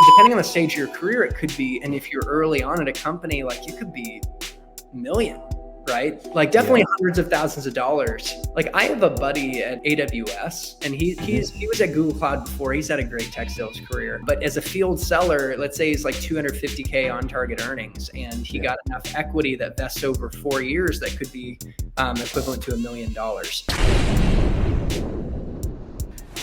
depending on the stage of your career, it could be, and if you're early on at a company, like it could be a million, right? Like definitely hundreds of thousands of dollars. Like I have a buddy at AWS, and he was at Google Cloud before. He's had a great tech sales career, but as a field seller, let's say he's like 250K on target earnings, and he got enough equity that vests over 4 years that could be equivalent to $1 million.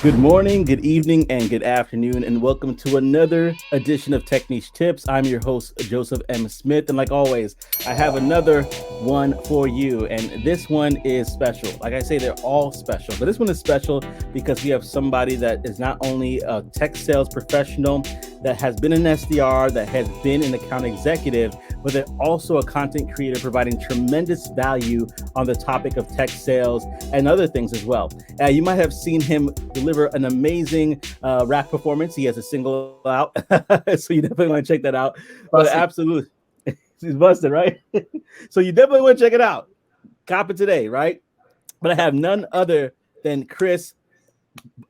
Good morning, good evening, and good afternoon, and welcome to another edition of Tech Niche Tips. I'm your host, Joseph M. Smith, and like always, I have another one for you, and this one is special. Like I say, they're all special, but this one is special because we have somebody that is not only a tech sales professional that has been an SDR, that has been an account executive, but they're also a content creator providing tremendous value on the topic of tech sales and other things as well. You might have seen him deliver an amazing rap performance. He has a single out, so you definitely want to check that out. But absolutely, he's busted, right? So you definitely want to check it out. Cop it today, right? But I have none other than Chris,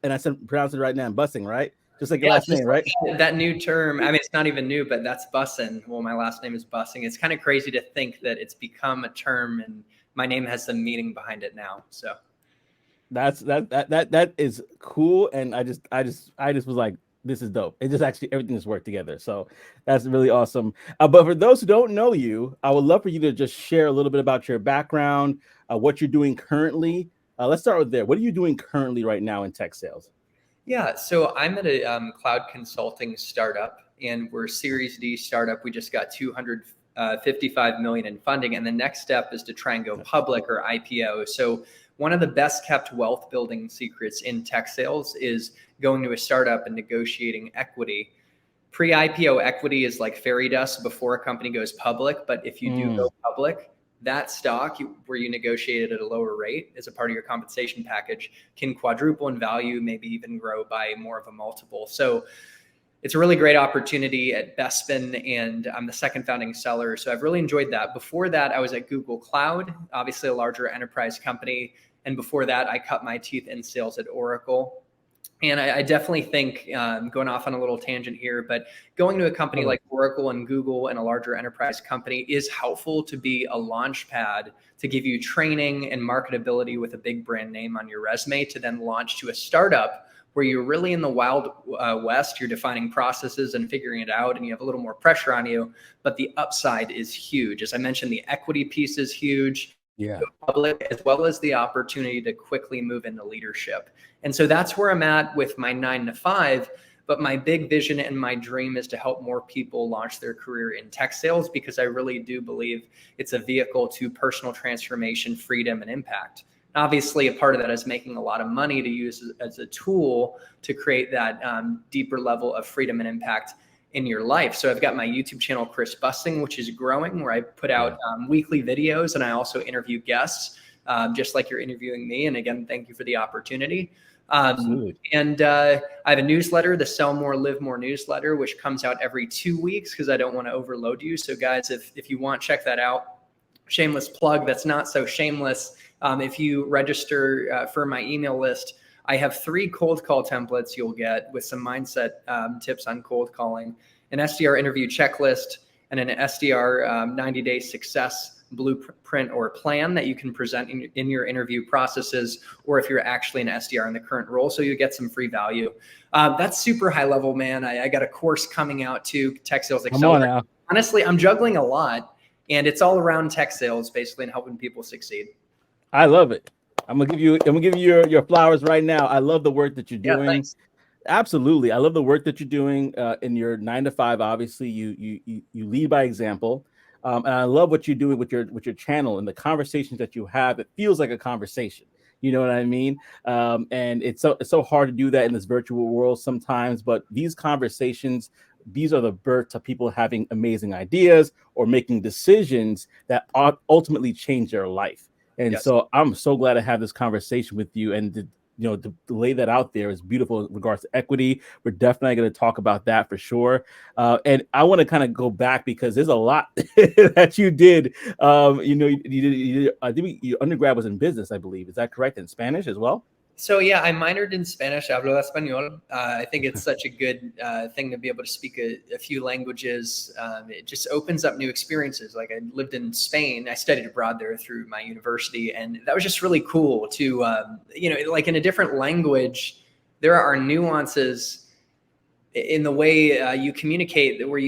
and I said pronounce it right now, busting, right? Just like your last name, right? That new term. I mean, it's not even new, but that's bussin'. Well, my last name is Bussing. It's kind of crazy to think that it's become a term, and my name has some meaning behind it now. So that is cool, and I just was like, this is dope. It just actually everything just worked together. So that's really awesome. But for those who don't know you, I would love for you to just share a little bit about your background, what you're doing currently. Let's start with there. What are you doing currently right now in tech sales? Yeah, so I'm at a cloud consulting startup, and we're a Series D startup. We just got $255 million in funding, and the next step is to try and go public or IPO. So one of the best kept wealth building secrets in tech sales is going to a startup and negotiating equity. Pre-IPO equity is like fairy dust before a company goes public, but if you do go public, that stock where you negotiated at a lower rate as a part of your compensation package can quadruple in value, maybe even grow by more of a multiple. So it's a really great opportunity at Bespin, and I'm the second founding seller. So I've really enjoyed that. Before that, I was at Google Cloud, obviously a larger enterprise company. And before that, I cut my teeth in sales at Oracle. And I definitely think, going off on a little tangent here, but going to a company like Oracle and Google and a larger enterprise company is helpful to be a launch pad to give you training and marketability with a big brand name on your resume to then launch to a startup where you're really in the wild west. You're defining processes and figuring it out, and you have a little more pressure on you, but the upside is huge. As I mentioned, the equity piece is huge. Public, as well as the opportunity to quickly move into leadership. And so that's where I'm at with my 9 to 5. But my big vision and my dream is to help more people launch their career in tech sales, because I really do believe it's a vehicle to personal transformation, freedom, and impact. Obviously, a part of that is making a lot of money to use as a tool to create that deeper level of freedom and impact in your life. So I've got my YouTube channel, Chris Busting, which is growing, where I put out weekly videos, and I also interview guests, just like you're interviewing me. And again, thank you for the opportunity. And I have a newsletter, the Sell More, Live More newsletter, which comes out every 2 weeks because I don't want to overload you. So guys, if you want, check that out. Shameless plug that's not so shameless. If you register for my email list, I have 3 cold call templates you'll get with some mindset tips on cold calling, an SDR interview checklist, and an SDR 90-day success blueprint or plan that you can present in your interview processes, or if you're actually an SDR in the current role. So you get some free value. That's super high level, man. I got a course coming out too, Tech Sales Accelerator. Honestly, I'm juggling a lot, and it's all around tech sales, basically, and helping people succeed. I love it. I'm gonna give you your flowers right now. I love the work that you're doing. Thanks. Absolutely, I love the work that you're doing in your 9 to 5. Obviously, you lead by example, and I love what you're doing with your channel and the conversations that you have. It feels like a conversation. You know what I mean? And it's so hard to do that in this virtual world sometimes. But these conversations, these are the birth of people having amazing ideas or making decisions that ultimately change their life. And so I'm so glad to have this conversation with you, and to lay that out there is beautiful in regards to equity. We're definitely going to talk about that for sure. And I want to kind of go back because there's a lot that you did. You did, I think your undergrad was in business, I believe. Is that correct? In Spanish as well? So yeah, I minored in Spanish, hablo español. I think it's such a good thing to be able to speak a few languages. It just opens up new experiences. Like I lived in Spain, I studied abroad there through my university, and that was just really cool to, like in a different language, there are nuances in the way you communicate where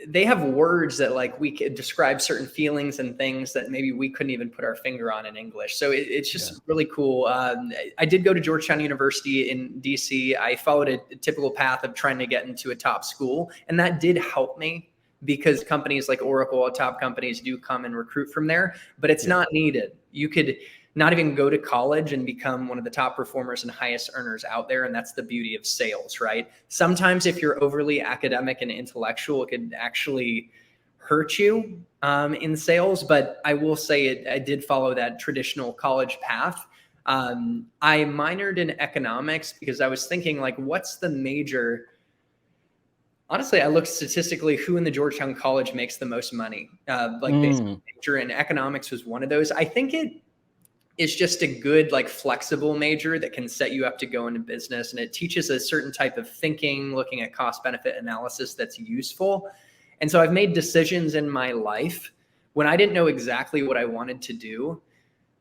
they have words that like we could describe certain feelings and things that maybe we couldn't even put our finger on in English. So it's just really cool. I did go to Georgetown University in DC. I followed a typical path of trying to get into a top school, and that did help me because companies like Oracle, top companies, do come and recruit from there, but it's not needed. You could not even go to college and become one of the top performers and highest earners out there. And that's the beauty of sales, right? Sometimes if you're overly academic and intellectual, it could actually hurt you in sales. But I will say I did follow that traditional college path. I minored in economics because I was thinking like, what's the major? Honestly, I looked statistically who in the Georgetown College makes the most money. Basically major in economics was one of those. I think it's just a good, like flexible major that can set you up to go into business. And it teaches a certain type of thinking, looking at cost benefit analysis that's useful. And so I've made decisions in my life when I didn't know exactly what I wanted to do.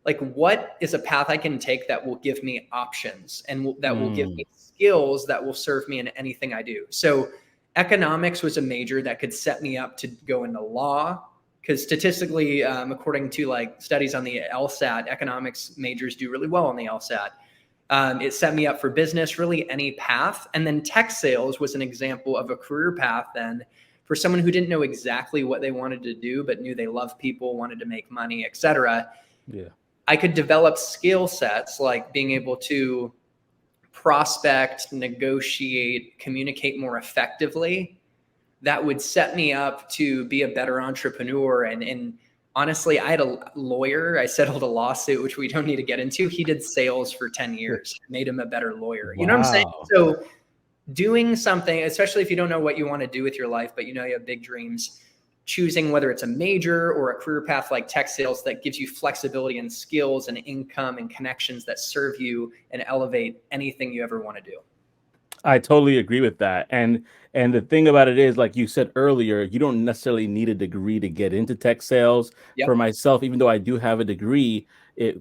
Like what is a path I can take that will give me options and that will give me skills that will serve me in anything I do. So economics was a major that could set me up to go into law. Because statistically, according to like studies on the LSAT, economics majors do really well on the LSAT. It set me up for business, really any path. And then tech sales was an example of a career path then for someone who didn't know exactly what they wanted to do, but knew they loved people, wanted to make money, et cetera. Yeah. I could develop skill sets like being able to prospect, negotiate, communicate more effectively. That would set me up to be a better entrepreneur. And honestly, I had a lawyer. I settled a lawsuit, which we don't need to get into. He did sales for 10 years, made him a better lawyer. Wow. You know what I'm saying? So doing something, especially if you don't know what you want to do with your life, but you know you have big dreams, choosing whether it's a major or a career path like tech sales that gives you flexibility and skills and income and connections that serve you and elevate anything you ever want to do. I totally agree with that. And the thing about it is, like you said earlier, you don't necessarily need a degree to get into tech sales. Yep. For myself, even though I do have a degree in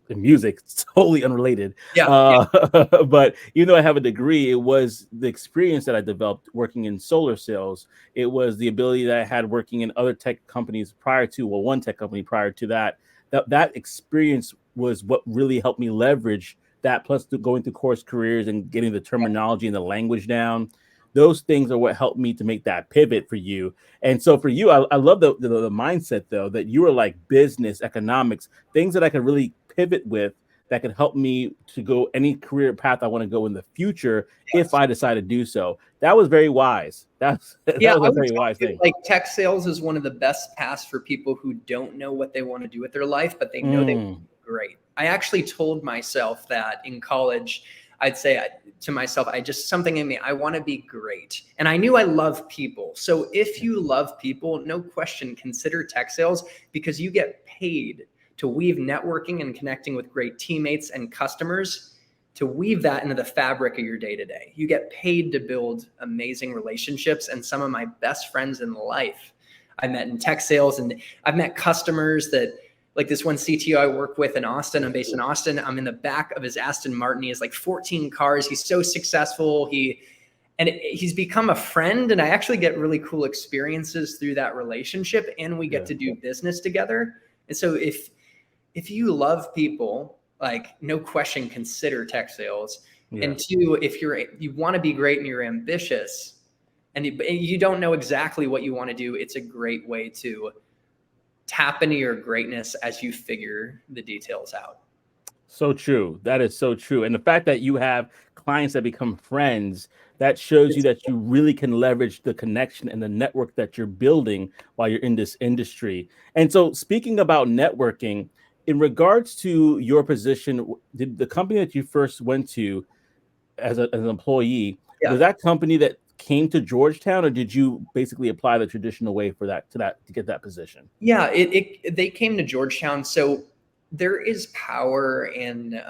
music, it's totally unrelated. But even though I have a degree, it was the experience that I developed working in solar sales. It was the ability that I had working in other tech companies prior to, well, one tech company prior to that. That experience was what really helped me leverage that, plus going through course careers and getting the terminology and the language down. Those things are what helped me to make that pivot for you. And so for you, I love the mindset, though, that you were like business, economics, things that I could really pivot with that could help me to go any career path I want to go in the future if I decide to do so. That was very wise. That was a very wise thing. Like tech sales is one of the best paths for people who don't know what they want to do with their life, but they know they want to be great. I actually told myself that in college. I'd say to myself, something in me, I want to be great. And I knew I love people. So if you love people, no question, consider tech sales, because you get paid to weave networking and connecting with great teammates and customers, to weave that into the fabric of your day-to-day. You get paid to build amazing relationships. And some of my best friends in life I met in tech sales, and I've met customers that, like this one CTO I work with in Austin, I'm based in Austin. I'm in the back of his Aston Martin. He has like 14 cars. He's so successful. He's become a friend, and I actually get really cool experiences through that relationship, and we get to do business together. And so if you love people, like no question, consider tech sales. Yeah. And two, if you want to be great and you're ambitious and you don't know exactly what you want to do, it's a great way to tap into your greatness as you figure the details out. So true. That is so true. And the fact that you have clients that become friends, that shows you that you really can leverage the connection and the network that you're building while you're in this industry. And so speaking about networking, in regards to your position, did the company that you first went to as an employee, was that company that came to Georgetown, or did you basically apply the traditional way for to get that position? Yeah, they came to Georgetown. So there is power in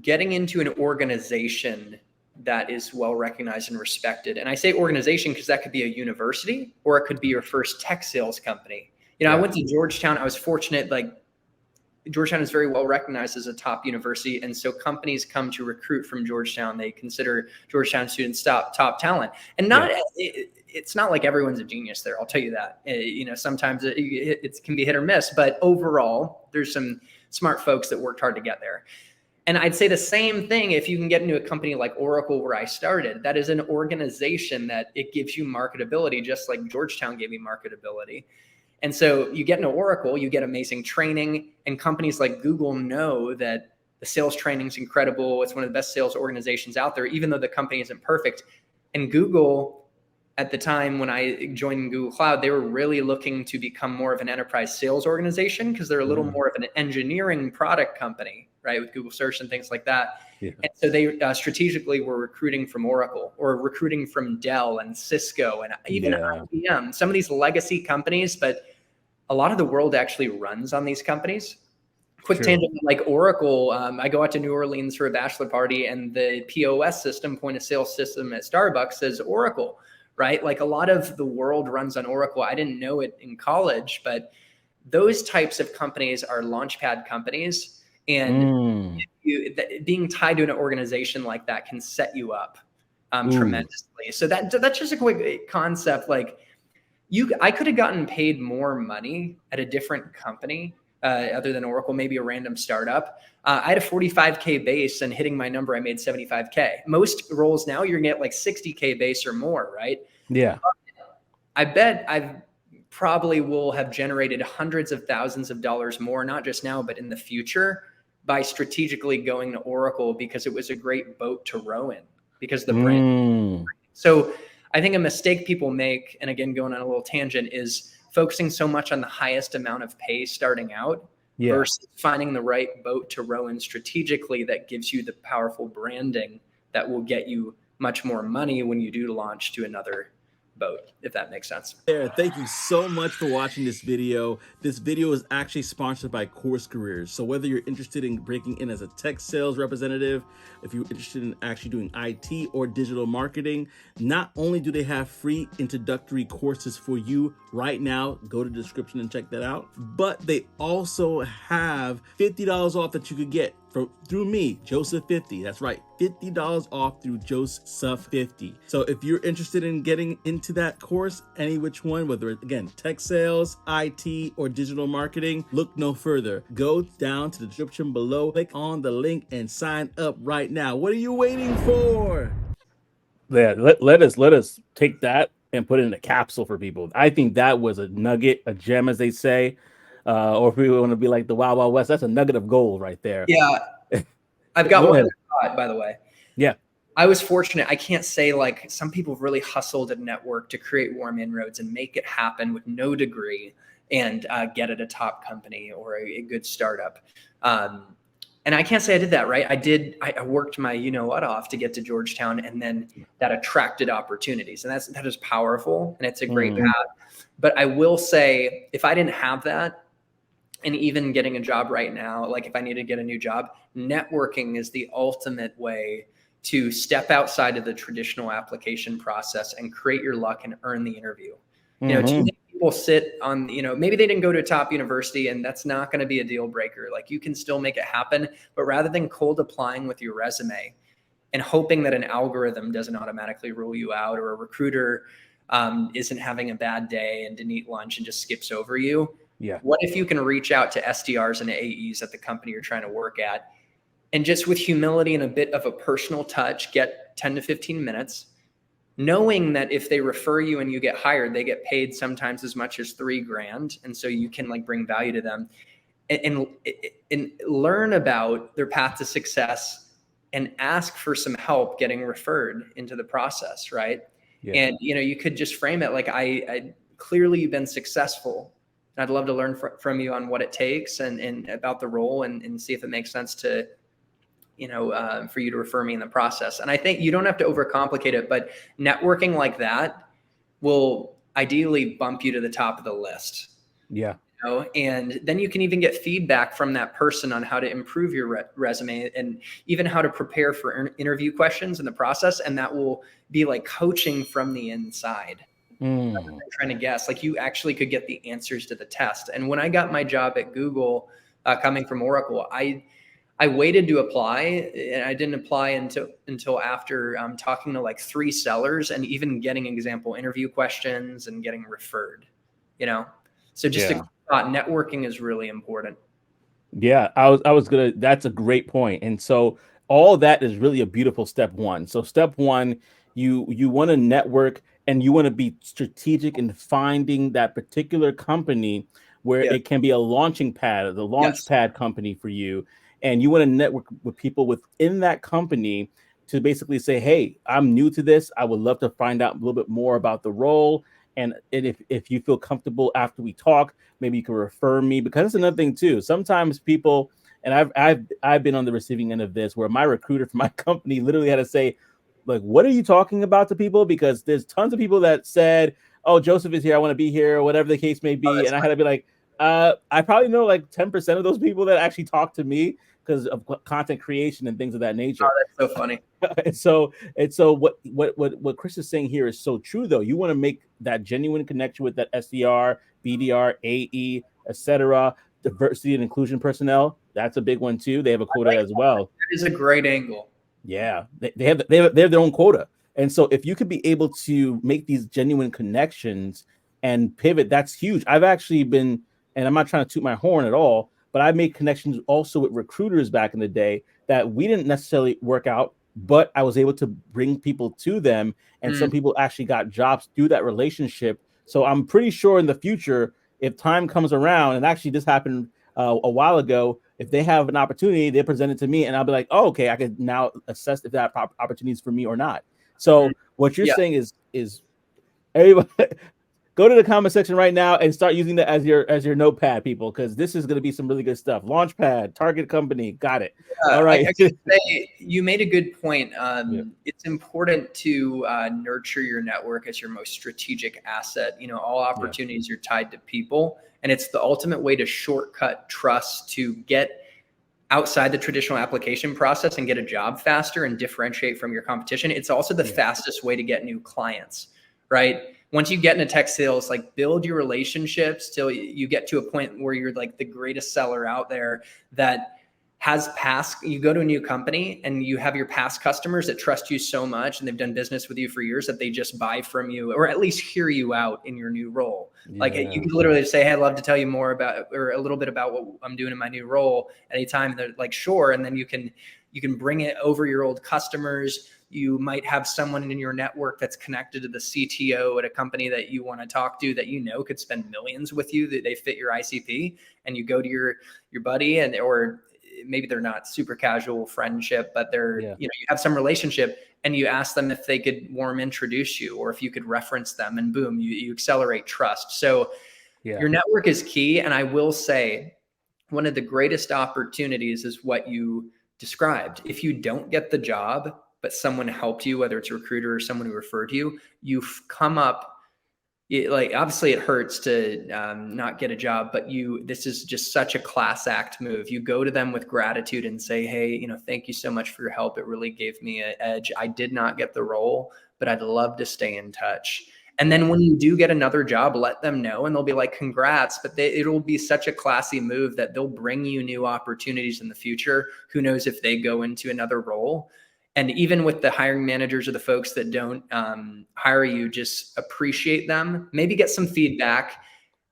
getting into an organization that is well recognized and respected. And I say organization because that could be a university, or it could be your first tech sales company. I went to Georgetown. I was fortunate, like Georgetown is very well recognized as a top university. And so companies come to recruit from Georgetown. They consider Georgetown students top talent. And it's not like everyone's a genius there. I'll tell you that. Sometimes it can be hit or miss, but overall, there's some smart folks that worked hard to get there. And I'd say the same thing if you can get into a company like Oracle, where I started. That is an organization that it gives you marketability, just like Georgetown gave me marketability. And so you get into Oracle, you get amazing training, and companies like Google know that the sales training is incredible. It's one of the best sales organizations out there, even though the company isn't perfect. And Google, at the time when I joined Google Cloud, they were really looking to become more of an enterprise sales organization because they're a little more of an engineering product company, right, with Google Search and things like that. Yeah. And so they strategically were recruiting from Oracle or recruiting from Dell and Cisco and even IBM, some of these legacy companies, but a lot of the world actually runs on these companies. Quick tangent, like Oracle, I go out to New Orleans for a bachelor party, and the POS system, point of sale system at Starbucks, says Oracle, right? Like a lot of the world runs on Oracle. I didn't know it in college, but those types of companies are launchpad companies. And being tied to an organization like that can set you up tremendously. So that's just a quick concept. Like I could have gotten paid more money at a different company other than Oracle, maybe a random startup. I had a 45K base, and hitting my number, I made 75K. Most roles now, you're gonna get like 60K base or more, right? Yeah. I bet I probably will have generated hundreds of thousands of dollars more, not just now, but in the future, by strategically going to Oracle, because it was a great boat to row in, because the brand. So I think a mistake people make, and again, going on a little tangent, is focusing so much on the highest amount of pay starting out versus finding the right boat to row in strategically that gives you the powerful branding that will get you much more money when you do launch to another boat, if that makes sense. Thank you so much for watching this video. This video is actually sponsored by Coursecareers. So whether you're interested in breaking in as a tech sales representative, if you're interested in actually doing IT or digital marketing, not only do they have free introductory courses for you right now, go to the description and check that out, but they also have $50 off that you could get through me, Joseph50. That's right, $50 off through Joseph50. So if you're interested in getting into that course, any which one, whether it's, again, tech sales, IT, or digital marketing, look no further. Go down to the description below, click on the link, and sign up right now. What are you waiting for? Yeah, let us take that and put it in a capsule for people. I think that was a nugget, a gem, as they say. Or if we want to be like the Wild Wild West, that's a nugget of gold right there. Yeah. I've got one thought, by the way. Yeah. I was fortunate. I can't say, like, some people really hustled at network to create warm inroads and make it happen with no degree and get at a top company or a good startup. And I can't say I did that, right? I worked my off to get to Georgetown, and then that attracted opportunities. And that is powerful, and it's a great path. But I will say, if I didn't have that, and even getting a job right now, like if I need to get a new job, networking is the ultimate way to step outside of the traditional application process and create your luck and earn the interview. Too many people sit on, maybe they didn't go to a top university, and that's not going to be a deal breaker. Like, you can still make it happen, but rather than cold applying with your resume and hoping that an algorithm doesn't automatically rule you out, or a recruiter isn't having a bad day and didn't eat lunch and just skips over you. Yeah. What if you can reach out to SDRs and AEs at the company you're trying to work at, and just with humility and a bit of a personal touch, get 10 to 15 minutes, knowing that if they refer you and you get hired, they get paid sometimes as much as $3,000. And so you can bring value to them and learn about their path to success and ask for some help getting referred into the process. Right. Yeah. And, you could just frame it like, I clearly you've been successful. I'd love to learn from you on what it takes and about the role and see if it makes sense to, for you to refer me in the process. And I think you don't have to overcomplicate it, but networking like that will ideally bump you to the top of the list. Yeah. And then you can even get feedback from that person on how to improve your resume and even how to prepare for interview questions in the process. And that will be like coaching from the inside. I'm trying to guess, like you actually could get the answers to the test. And when I got my job at Google, coming from Oracle, I waited to apply, and I didn't apply until after talking to like 3 sellers and even getting example interview questions and getting referred, So just a thought, networking is really important. Yeah, I was gonna. That's a great point. And so all that is really a beautiful step one. So step one, you want to network and you want to be strategic in finding that particular company where Yeah. it can be a launching pad, the launch Yes. pad company for you. And you want to network with people within that company to basically say, hey, I'm new to this. I would love to find out a little bit more about the role. And if you feel comfortable after we talk, maybe you can refer me, because that's another thing too. Sometimes people, and I've been on the receiving end of this, where my recruiter for my company literally had to say, like, what are you talking about to people? Because there's tons of people that said, oh, Joseph is here, I want to be here, or whatever the case may be. And I had to be like, I probably know like 10% of those people that actually talk to me because of content creation and things of that nature. Oh, that's so funny. and so what Chris is saying here is so true, though. You want to make that genuine connection with that SDR, BDR, AE, etc. Diversity and inclusion personnel. That's a big one too. They have a quota as well. That is a great angle. Yeah, they have their own quota. And so if you could be able to make these genuine connections and pivot, that's huge. I've actually been, and I'm not trying to toot my horn at all, but I made connections also with recruiters back in the day that we didn't necessarily work out, but I was able to bring people to them, and some people actually got jobs through that relationship. So I'm pretty sure in the future, if time comes around, and actually this happened a while ago, if they have an opportunity, they present it to me, and I'll be like, oh, okay, I can now assess if that opportunity is for me or not. So what you're saying is everybody go to the comment section right now and start using that as your notepad, people, because this is going to be some really good stuff. Launchpad, target company, got it. All right. I could say you made a good point. It's important to nurture your network as your most strategic asset. All opportunities are tied to people, and it's the ultimate way to shortcut trust to get outside the traditional application process and get a job faster and differentiate from your competition. It's also the fastest way to get new clients, right? Once you get into tech sales, like build your relationships till you get to a point where you're like the greatest seller out there that has past, you go to a new company and you have your past customers that trust you so much and they've done business with you for years that they just buy from you or at least hear you out in your new role. Like you can literally say, hey, I'd love to tell you more about, or a little bit about what I'm doing in my new role anytime. They're like, sure. And then you can bring it over your old customers. You might have someone in your network that's connected to the CTO at a company that you want to talk to that could spend millions with you, that they fit your ICP, and you go to your buddy or maybe they're not super casual friendship, but they're, you have some relationship, and you ask them if they could warm introduce you or if you could reference them, and boom, you accelerate trust. So your network is key. And I will say one of the greatest opportunities is what you described. If you don't get the job, but someone helped you, whether it's a recruiter or someone who referred you, you've come up, like obviously it hurts to not get a job, but this is just such a class act move. You go to them with gratitude and say, hey, thank you so much for your help. It really gave me an edge. I did not get the role, but I'd love to stay in touch. And then when you do get another job, let them know, and they'll be like, congrats, but it'll be such a classy move that they'll bring you new opportunities in the future. Who knows if they go into another role. And even with the hiring managers or the folks that don't hire you, just appreciate them, maybe get some feedback,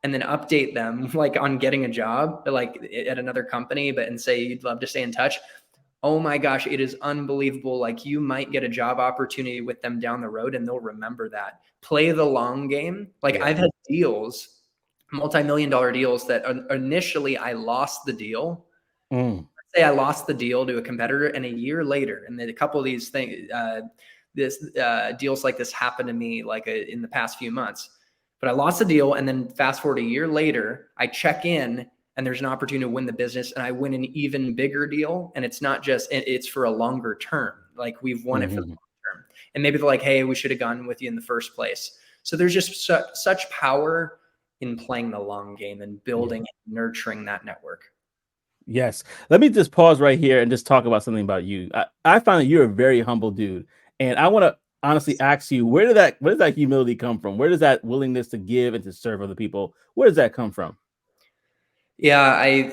and then update them like on getting a job, like at another company, and say you'd love to stay in touch. Oh my gosh, it is unbelievable. Like you might get a job opportunity with them down the road and they'll remember that. Play the long game. Like I've had deals, multi-million-dollar deals that initially I lost the deal. Say I lost the deal to a competitor, and a year later, and then a couple of these things, deals like this happened to me in the past few months, but I lost the deal. And then fast forward a year later, I check in and there's an opportunity to win the business, and I win an even bigger deal. And it's not just, it's for a longer term. Like we've won it for the long term. And maybe they're like, hey, we should have gone with you in the first place. So there's just such power in playing the long game and building and nurturing that network. Yes. Let me just pause right here and just talk about something about you. I found that you're a very humble dude. And I want to honestly ask you, where does that humility come from? Where does that willingness to give and to serve other people, where does that come from? Yeah,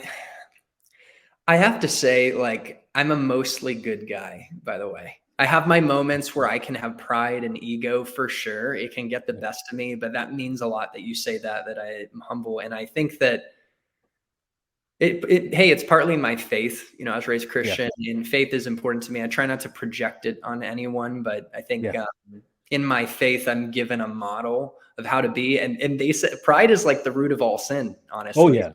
I have to say, like, I'm a mostly good guy, by the way. I have my moments where I can have pride and ego for sure. It can get the best of me, but that means a lot that you say that I'm humble. And I think that hey, it's partly my faith. You know, I was raised Yeah. Christian and faith is important to me. I try not to project it on anyone, but I think Yeah. in my faith, I'm given a model of how to be. And they said pride is like the root of all sin, Oh honestly. yeah.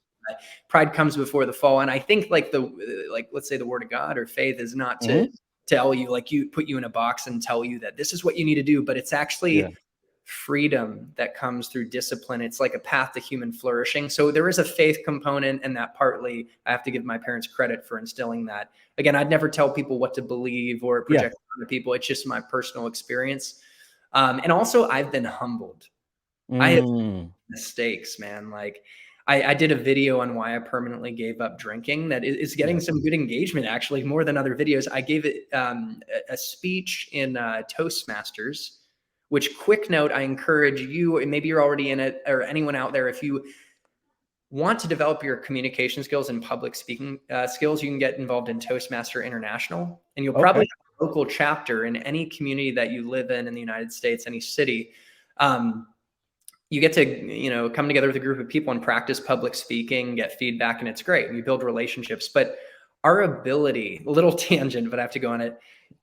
Pride comes before the fall. And I think like let's say the word of God or faith is not to tell you, like you put you in a box and tell you that this is what you need to do, but it's actually freedom that comes through discipline. It's like a path to human flourishing. So there is a faith component, and that partly I have to give my parents credit for instilling that. Again, I'd never tell people what to believe or project on people. It's just my personal experience. And also I've been humbled. I have mistakes, man. Like I did a video on why I permanently gave up drinking that is getting some good engagement, actually, more than other videos. I gave it a speech in Toastmasters, which, quick note, I encourage you, and maybe you're already in it, or anyone out there, if you want to develop your communication skills and public speaking skills, you can get involved in Toastmaster International, and you'll probably have a local chapter in any community that you live in the United States, any city. You get to, come together with a group of people and practice public speaking, get feedback, and it's great. You build relationships. But our ability, a little tangent, but I have to go on it.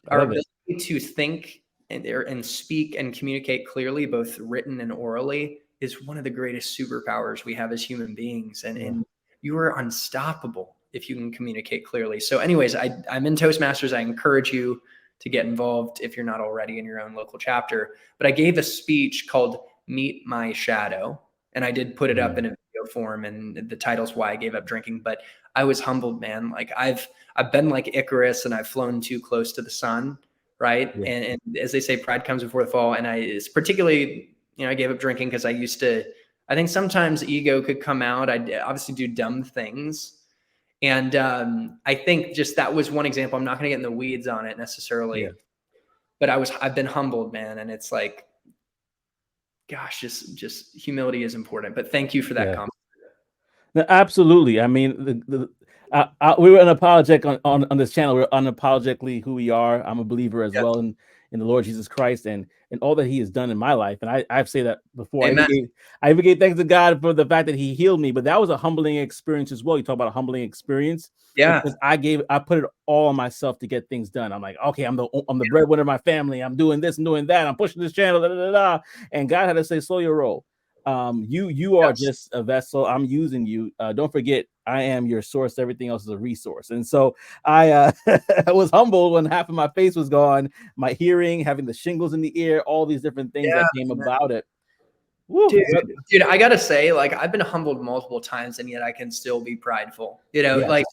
Our ability to think and speak and communicate clearly, both written and orally, is one of the greatest superpowers we have as human beings. And you are unstoppable if you can communicate clearly. So anyways, I'm in Toastmasters. I encourage you to get involved if you're not already in your own local chapter. But I gave a speech called Meet My Shadow. And I did put it up in a video form, and the title's Why I Gave Up Drinking. But I was humbled, man. Like I've been like Icarus, and I've flown too close to the sun, right? Yeah. And as they say, pride comes before the fall. And it's particularly, I gave up drinking because I think sometimes ego could come out. I obviously do dumb things. And I think just that was one example. I'm not going to get in the weeds on it necessarily, but I've been humbled, man. And it's like, gosh, just humility is important. But thank you for that comment. No, absolutely. I mean, we were unapologetic on this channel. We're unapologetically who we are. I'm a believer as well in the Lord Jesus Christ and all that He has done in my life. And I've said that before. I even gave thanks to God for the fact that He healed me. But that was a humbling experience as well. You talk about a humbling experience. Yeah, because I put it all on myself to get things done. I'm like, okay, I'm the breadwinner of my family. I'm doing this and doing that. I'm pushing this channel. And God had to say, slow your roll. You are just a vessel. I'm using you. Don't forget, I am your source. Everything else is a resource. And so I was humbled when half of my face was gone, my hearing, having the shingles in the ear, all these different things that came about it. Woo. Dude, I gotta say, like, I've been humbled multiple times, and yet I can still be prideful. Like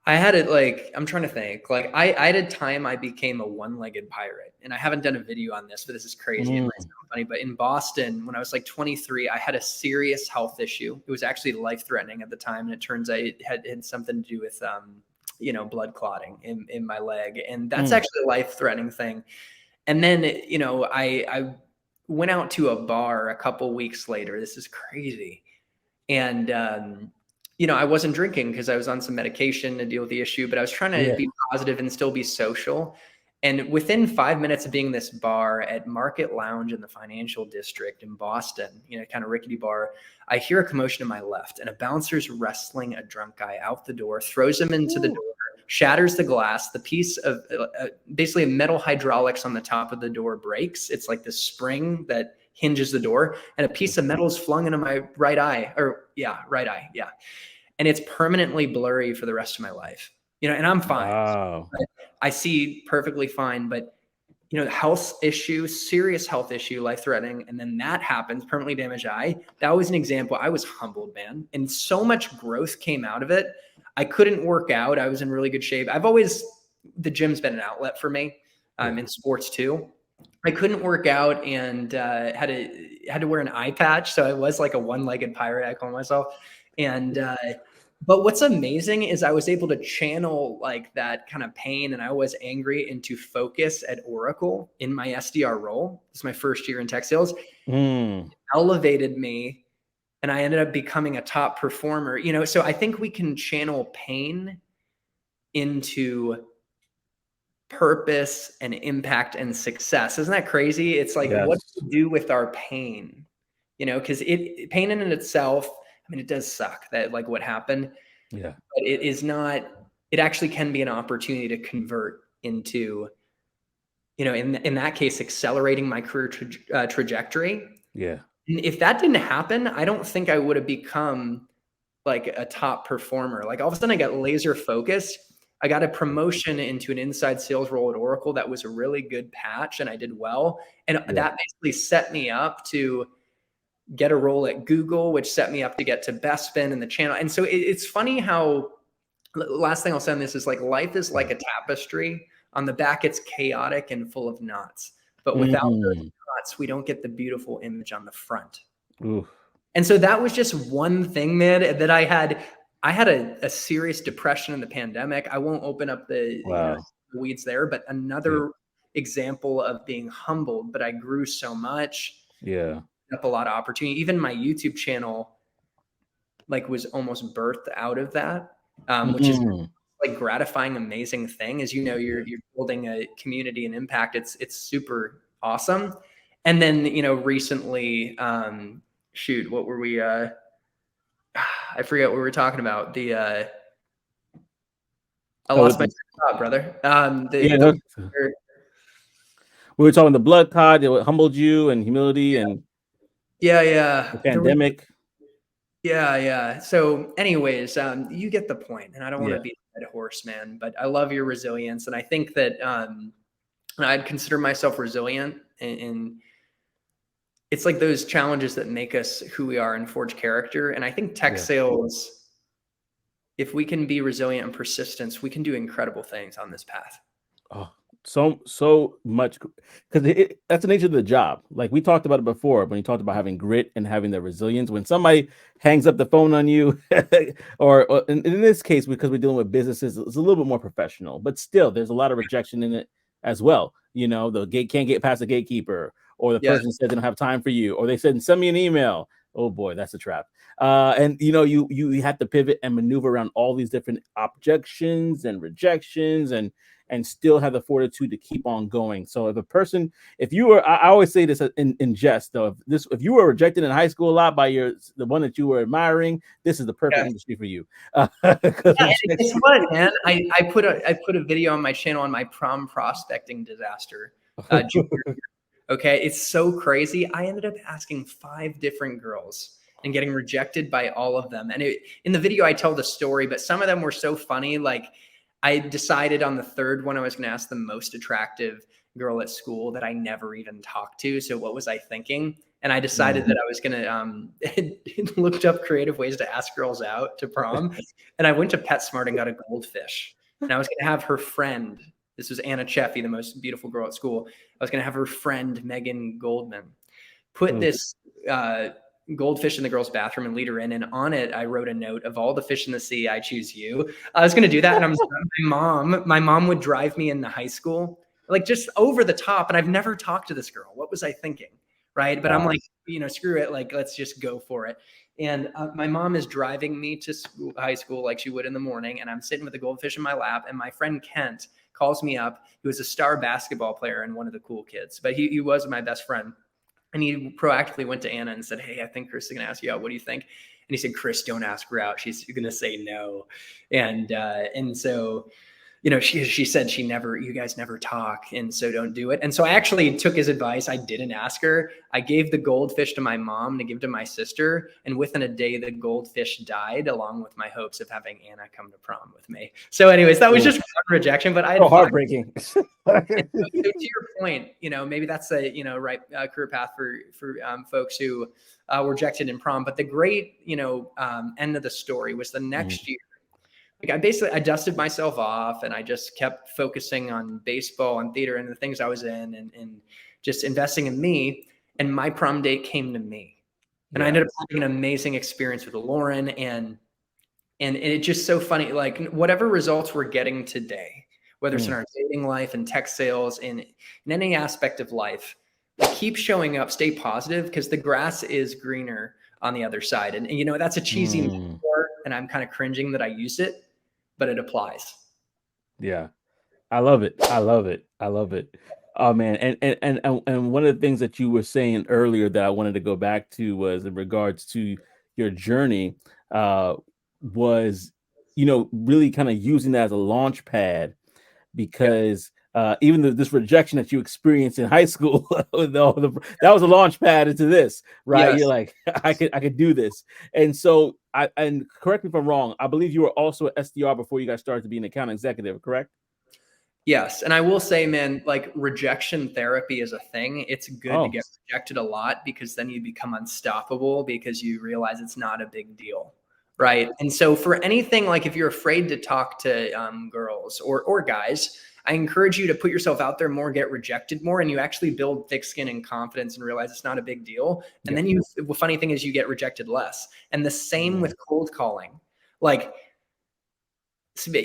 I had it, like, I'm trying to think, like I had a time I became a one-legged pirate, and I haven't done a video on this, but this is crazy. It might sound funny, but in Boston, when I was like 23, I had a serious health issue. It was actually life-threatening at the time. And it turns out it had something to do with, blood clotting in my leg. And that's actually a life-threatening thing. And then, I went out to a bar a couple weeks later. This is crazy. And, I wasn't drinking because I was on some medication to deal with the issue, but I was trying to be positive and still be social. And within 5 minutes of being in this bar at Market Lounge in the financial district in Boston, kind of rickety bar, I hear a commotion to my left, and a bouncer's wrestling a drunk guy out the door, throws him into the door, shatters the glass. The piece of basically metal hydraulics on the top of the door breaks. It's like this spring that hinges the door, and a piece of metal is flung into my right eye. And it's permanently blurry for the rest of my life, and I'm fine. Wow. I see perfectly fine, but health issue, serious health issue, life-threatening. And then that happens, permanently damaged eye. That was an example. I was humbled, man. And so much growth came out of it. I couldn't work out. I was in really good shape. The gym's been an outlet for me in sports too. I couldn't work out and had to wear an eye patch. So I was like a one-legged pirate, I call myself. And but what's amazing is I was able to channel like that kind of pain and I was angry into focus at Oracle in my SDR role. It's my first year in tech sales. Elevated me and I ended up becoming a top performer. So I think we can channel pain into purpose and impact and success. Isn't that crazy? It's like, Yes. what do we do with our pain? Because pain in itself, I mean, it does suck that like what happened. Yeah. But it is not, it actually can be an opportunity to convert into, in that case, accelerating my career trajectory. Yeah. And if that didn't happen, I don't think I would have become like a top performer. Like all of a sudden I got laser focused. I got a promotion into an inside sales role at Oracle. That was a really good patch and I did well. And that basically set me up to get a role at Google, which set me up to get to Best Spin in the channel. And so it's funny how, last thing I'll say on this is like, life is like a tapestry. On the back, it's chaotic and full of knots. But without those knots, we don't get the beautiful image on the front. Oof. And so that was just one thing, man, that I had a serious depression in the pandemic. I won't open up the weeds there, but another example of being humbled, but I grew so much. Yeah. Up a lot of opportunity. Even my YouTube channel like was almost birthed out of that, which is like gratifying, amazing thing. As you're building a community and impact. It's super awesome. And then, recently, what were we, I forget what we were talking about. I lost my thought, brother. We were talking the blood clot, it humbled you and humility and the pandemic. So anyways, you get the point, and I don't want to be a dead horse, man, but I love your resilience. And I think that, I'd consider myself resilient, and it's like those challenges that make us who we are and forge character. And I think tech sales, if we can be resilient and persistence, we can do incredible things on this path. Oh, so much, because that's the nature of the job. Like we talked about it before, when you talked about having grit and having the resilience. When somebody hangs up the phone on you, or in this case, because we're dealing with businesses, it's a little bit more professional, but still there's a lot of rejection in it as well. The gate can't get past the gatekeeper, or the person said they don't have time for you, or they said send me an email. Oh boy, that's a trap. And you have to pivot and maneuver around all these different objections and rejections and still have the fortitude to keep on going. So if you were, I always say this in jest though, if you were rejected in high school a lot by the one that you were admiring, this is the perfect industry for you. It's fun, man. I put a video on my channel on my prom prospecting disaster. Okay, it's so crazy. I ended up asking 5 different girls and getting rejected by all of them. And in the video, I tell the story, but some of them were so funny. Like I decided on the third one, I was going to ask the most attractive girl at school that I never even talked to. So what was I thinking? And I decided that I was going to looked up creative ways to ask girls out to prom. And I went to PetSmart and got a goldfish. And I was going to have her friend. This was Anna Cheffy, the most beautiful girl at school. I was going to have her friend, Megan Goldman, put this goldfish in the girl's bathroom and lead her in. And on it, I wrote a note, of all the fish in the sea, I choose you. I was going to do that. And my mom would drive me into high school, like just over the top. And I've never talked to this girl. What was I thinking? Right. But I'm like, screw it. Like, let's just go for it. And my mom is driving me to high school like she would in the morning. And I'm sitting with a goldfish in my lap. And my friend Kent calls me up. He was a star basketball player and one of the cool kids, but he was my best friend. And he proactively went to Anna and said, hey, I think Chris is going to ask you out. What do you think? And he said, Chris, don't ask her out. She's going to say no. And so, she said you guys never talk. And so don't do it. And so I actually took his advice. I didn't ask her. I gave the goldfish to my mom to give to my sister. And within a day, the goldfish died along with my hopes of having Anna come to prom with me. So anyways, that was just one rejection, but I had heartbreaking. So to your point, maybe that's a, right career path for folks who were rejected in prom. But the great, end of the story was the next year. I dusted myself off and I just kept focusing on baseball and theater and the things I was in and just investing in me. And my prom date came to me. And I ended up having an amazing experience with Lauren and it's just so funny, like whatever results we're getting today, whether it's in our dating life and tech sales in any aspect of life, keep showing up, stay positive because the grass is greener on the other side. And you know, that's a cheesy metaphor and I'm kind of cringing that I use it, but it applies. Yeah. I love it. I love it. I love it. Oh man. And one of the things that you were saying earlier that I wanted to go back to was in regards to your journey, was, really kind of using that as a launch pad because even this rejection that you experienced in high school, that was a launch pad into this, right? Yes. You're like, I could do this. And so and correct me if I'm wrong, I believe you were also an SDR before you got started to be an account executive, correct? Yes. And I will say, man, like rejection therapy is a thing. It's good to get rejected a lot because then you become unstoppable because you realize it's not a big deal. Right. And so for anything, like if you're afraid to talk to girls or guys, I encourage you to put yourself out there more, get rejected more, and you actually build thick skin and confidence and realize it's not a big deal. And then the funny thing is you get rejected less. And the same with cold calling. Like,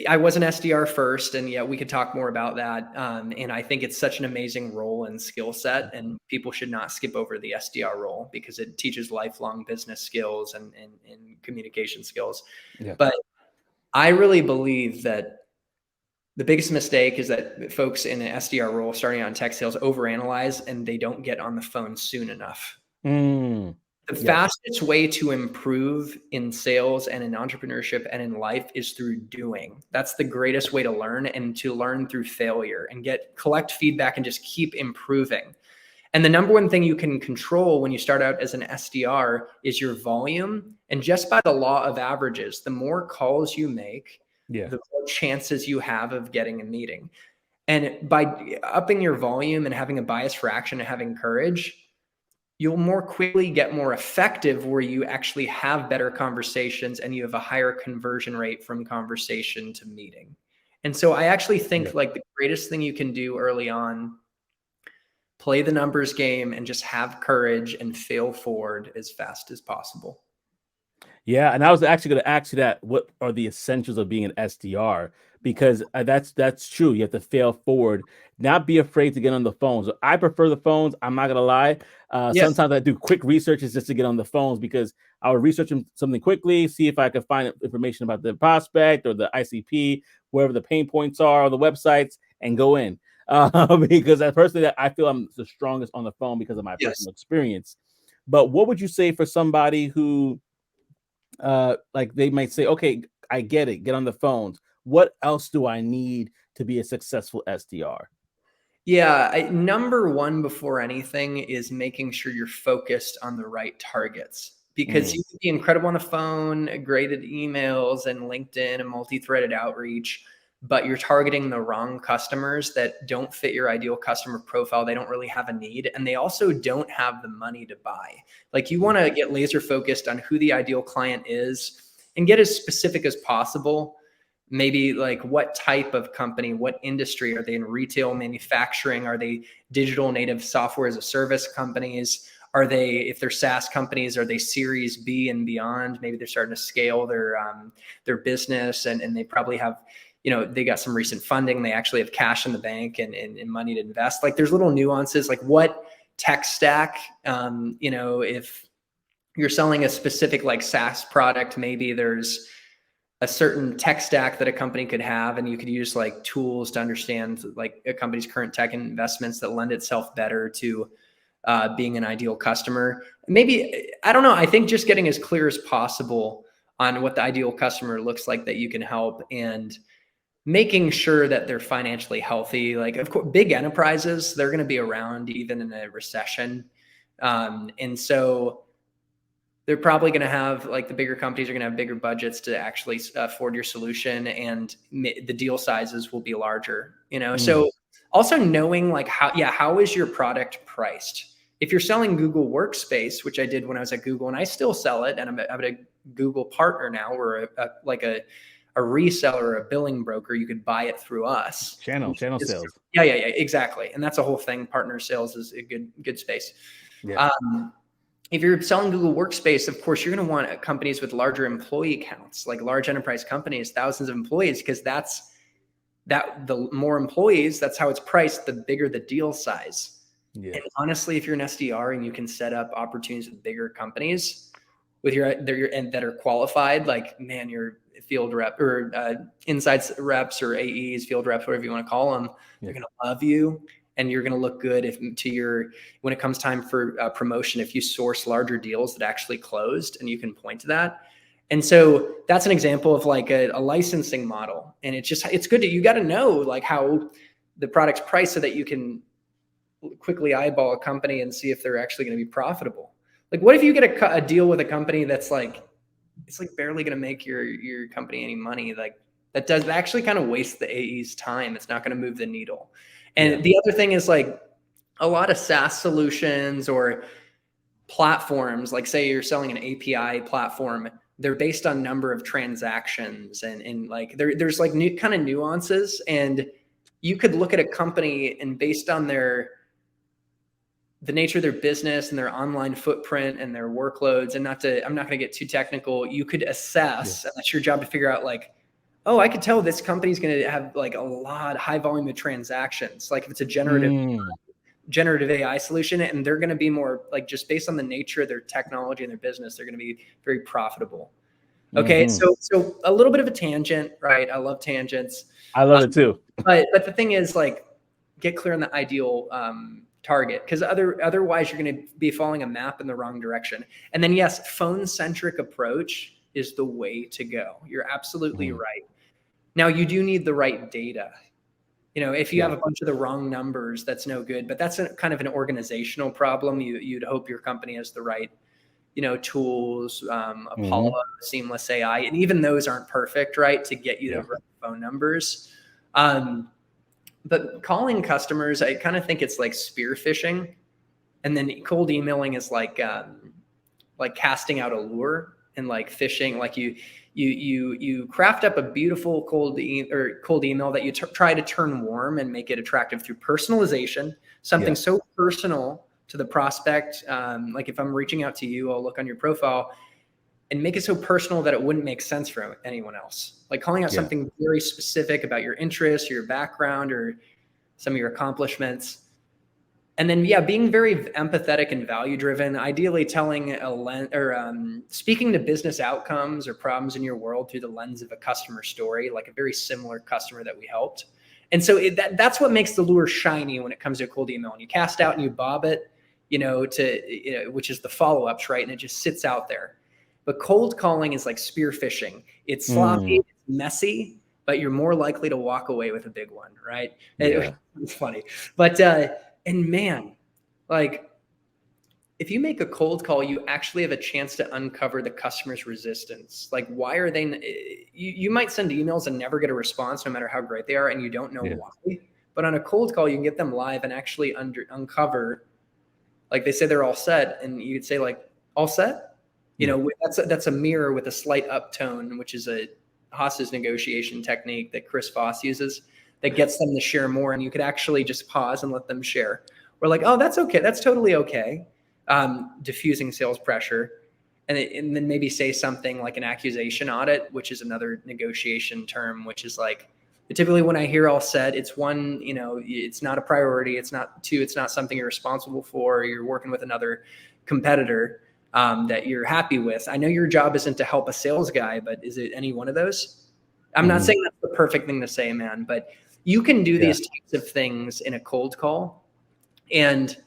I was an SDR first, and yeah, we could talk more about that. And I think it's such an amazing role and skill set, and people should not skip over the SDR role because it teaches lifelong business skills and communication skills. Yeah. But I really believe that the biggest mistake is that folks in an SDR role starting on tech sales overanalyze and they don't get on the phone soon enough. The fastest way to improve in sales and in entrepreneurship and in life is through doing. That's the greatest way to learn and to learn through failure and collect feedback and just keep improving. And the number one thing you can control when you start out as an SDR is your volume. And just by the law of averages, the more calls you make, the more chances you have of getting a meeting. And by upping your volume and having a bias for action and having courage, you'll more quickly get more effective where you actually have better conversations and you have a higher conversion rate from conversation to meeting. And so I actually think like the greatest thing you can do early on, play the numbers game and just have courage and fail forward as fast as possible. Yeah, and I was actually going to ask you that. What are the essentials of being an SDR? Because that's true. You have to fail forward, not be afraid to get on the phones. I prefer the phones. I'm not going to lie. Sometimes I do quick researches just to get on the phones because I would research something quickly, see if I could find information about the prospect or the ICP, wherever the pain points are on the websites, and go in. Because personally, I feel I'm the strongest on the phone because of my personal experience. But what would you say for somebody who like they might say, okay, I get it, get on the phones. What else do I need to be a successful SDR? Yeah, number one before anything is making sure you're focused on the right targets because you can be incredible on the phone, great at emails and LinkedIn and multi-threaded outreach, but you're targeting the wrong customers that don't fit your ideal customer profile. They don't really have a need, and they also don't have the money to buy. Like you want to get laser focused on who the ideal client is and get as specific as possible. Maybe like what type of company, what industry are they in? Retail, manufacturing? Are they digital native software as a service companies? Are they, if they're SaaS companies, are they Series B and beyond? Maybe they're starting to scale their business and they probably have, they got some recent funding. They actually have cash in the bank and money to invest. Like there's little nuances, like what tech stack, if you're selling a specific like SaaS product, maybe there's a certain tech stack that a company could have, and you could use like tools to understand like a company's current tech investments that lend itself better to being an ideal customer. Maybe, I don't know. I think just getting as clear as possible on what the ideal customer looks like that you can help and making sure that they're financially healthy. Like of course, big enterprises, they're going to be around even in a recession. And so they're probably going to have, like the bigger companies are going to have bigger budgets to actually afford your solution, and the deal sizes will be larger, So also knowing like how is your product priced? If you're selling Google Workspace, which I did when I was at Google, and I still sell it, and I'm a Google partner now, we're a a reseller or a billing broker, you could buy it through us. Channel sales. Yeah, exactly. And that's a whole thing. Partner sales is a good space. Yeah. If you're selling Google Workspace, of course, you're going to want companies with larger employee counts, like large enterprise companies, thousands of employees, because the more employees, that's how it's priced, the bigger the deal size. Yeah. And honestly, if you're an SDR and you can set up opportunities with bigger companies with and that are qualified, like, man, your field rep or inside reps or AEs, field reps, whatever you want to call them, they're going to love you. And you're going to look good when it comes time for promotion, if you source larger deals that actually closed, and you can point to that. And so that's an example of like a licensing model. And it's good you got to know like how the product's priced so that you can quickly eyeball a company and see if they're actually going to be profitable. Like, what if you get a deal with a company that's like, it's like barely going to make your company any money? Like, that does actually kind of waste the AE's time. It's not going to move the needle. And the other thing is like a lot of SaaS solutions or platforms, like say you're selling an API platform, they're based on number of transactions and like there's like new kind of nuances. And you could look at a company and based on the nature of their business and their online footprint and their workloads, and I'm not going to get too technical, you could assess, and that's your job to figure out like, oh, I could tell this company's going to have like a lot high volume of transactions. Like if it's a generative AI solution, and they're going to be more like just based on the nature of their technology and their business, they're going to be very profitable. Okay. So a little bit of a tangent, right? I love tangents. I love it too. But the thing is like, get clear on the ideal target, because otherwise you're going to be following a map in the wrong direction. And then yes, phone-centric approach is the way to go. You're absolutely right. Now, you do need the right data. You know, if you have a bunch of the wrong numbers, that's no good. But that's kind of an organizational problem. You'd hope your company has the right, tools, Apollo, Seamless AI, and even those aren't perfect, right, to get you the right phone numbers. But calling customers, I kind of think it's like spear phishing, and then cold emailing is like casting out a lure, and like phishing, like you craft up a beautiful cold email that you try to turn warm and make it attractive through personalization, something so personal to the prospect. Like if I'm reaching out to you, I'll look on your profile and make it so personal that it wouldn't make sense for anyone else. Like calling out something very specific about your interests, your background, or some of your accomplishments. And then, being very empathetic and value-driven, ideally telling speaking to business outcomes or problems in your world through the lens of a customer story, like a very similar customer that we helped. And so that's what makes the lure shiny when it comes to a cold email. And you cast out and you bob it, which is the follow-ups, right? And it just sits out there. But cold calling is like spear phishing. It's sloppy, it's messy, but you're more likely to walk away with a big one, right? It's funny. But and man, like if you make a cold call, you actually have a chance to uncover the customer's resistance. Like, why are they? You might send emails and never get a response, no matter how great they are, and you don't know why. But on a cold call, you can get them live and actually uncover. Like they say they're all set, and you could say like, all set. That's a mirror with a slight uptone, which is a hostage negotiation technique that Chris Voss uses, that gets them to share more. And you could actually just pause and let them share. We're like, oh, that's okay. That's totally okay. Diffusing sales pressure. And then maybe say something like an accusation audit, which is another negotiation term, which is like, typically when I hear all set, it's one, it's not a priority. It's not two, it's not something you're responsible for. Or you're working with another competitor that you're happy with. I know your job isn't to help a sales guy, but is it any one of those? I'm not saying that's the perfect thing to say, man, but you can do these types of things in a cold call. And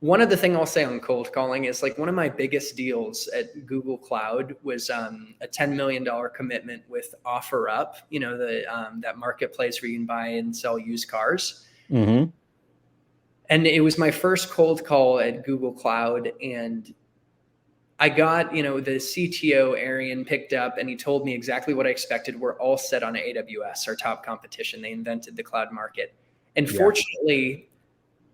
one of the things I'll say on cold calling is like one of my biggest deals at Google Cloud was a $10 million commitment with OfferUp, that marketplace where you can buy and sell used cars. And it was my first cold call at Google Cloud. And I got, the CTO, Arian, picked up and he told me exactly what I expected. We're all set on AWS, our top competition. They invented the cloud market. And fortunately,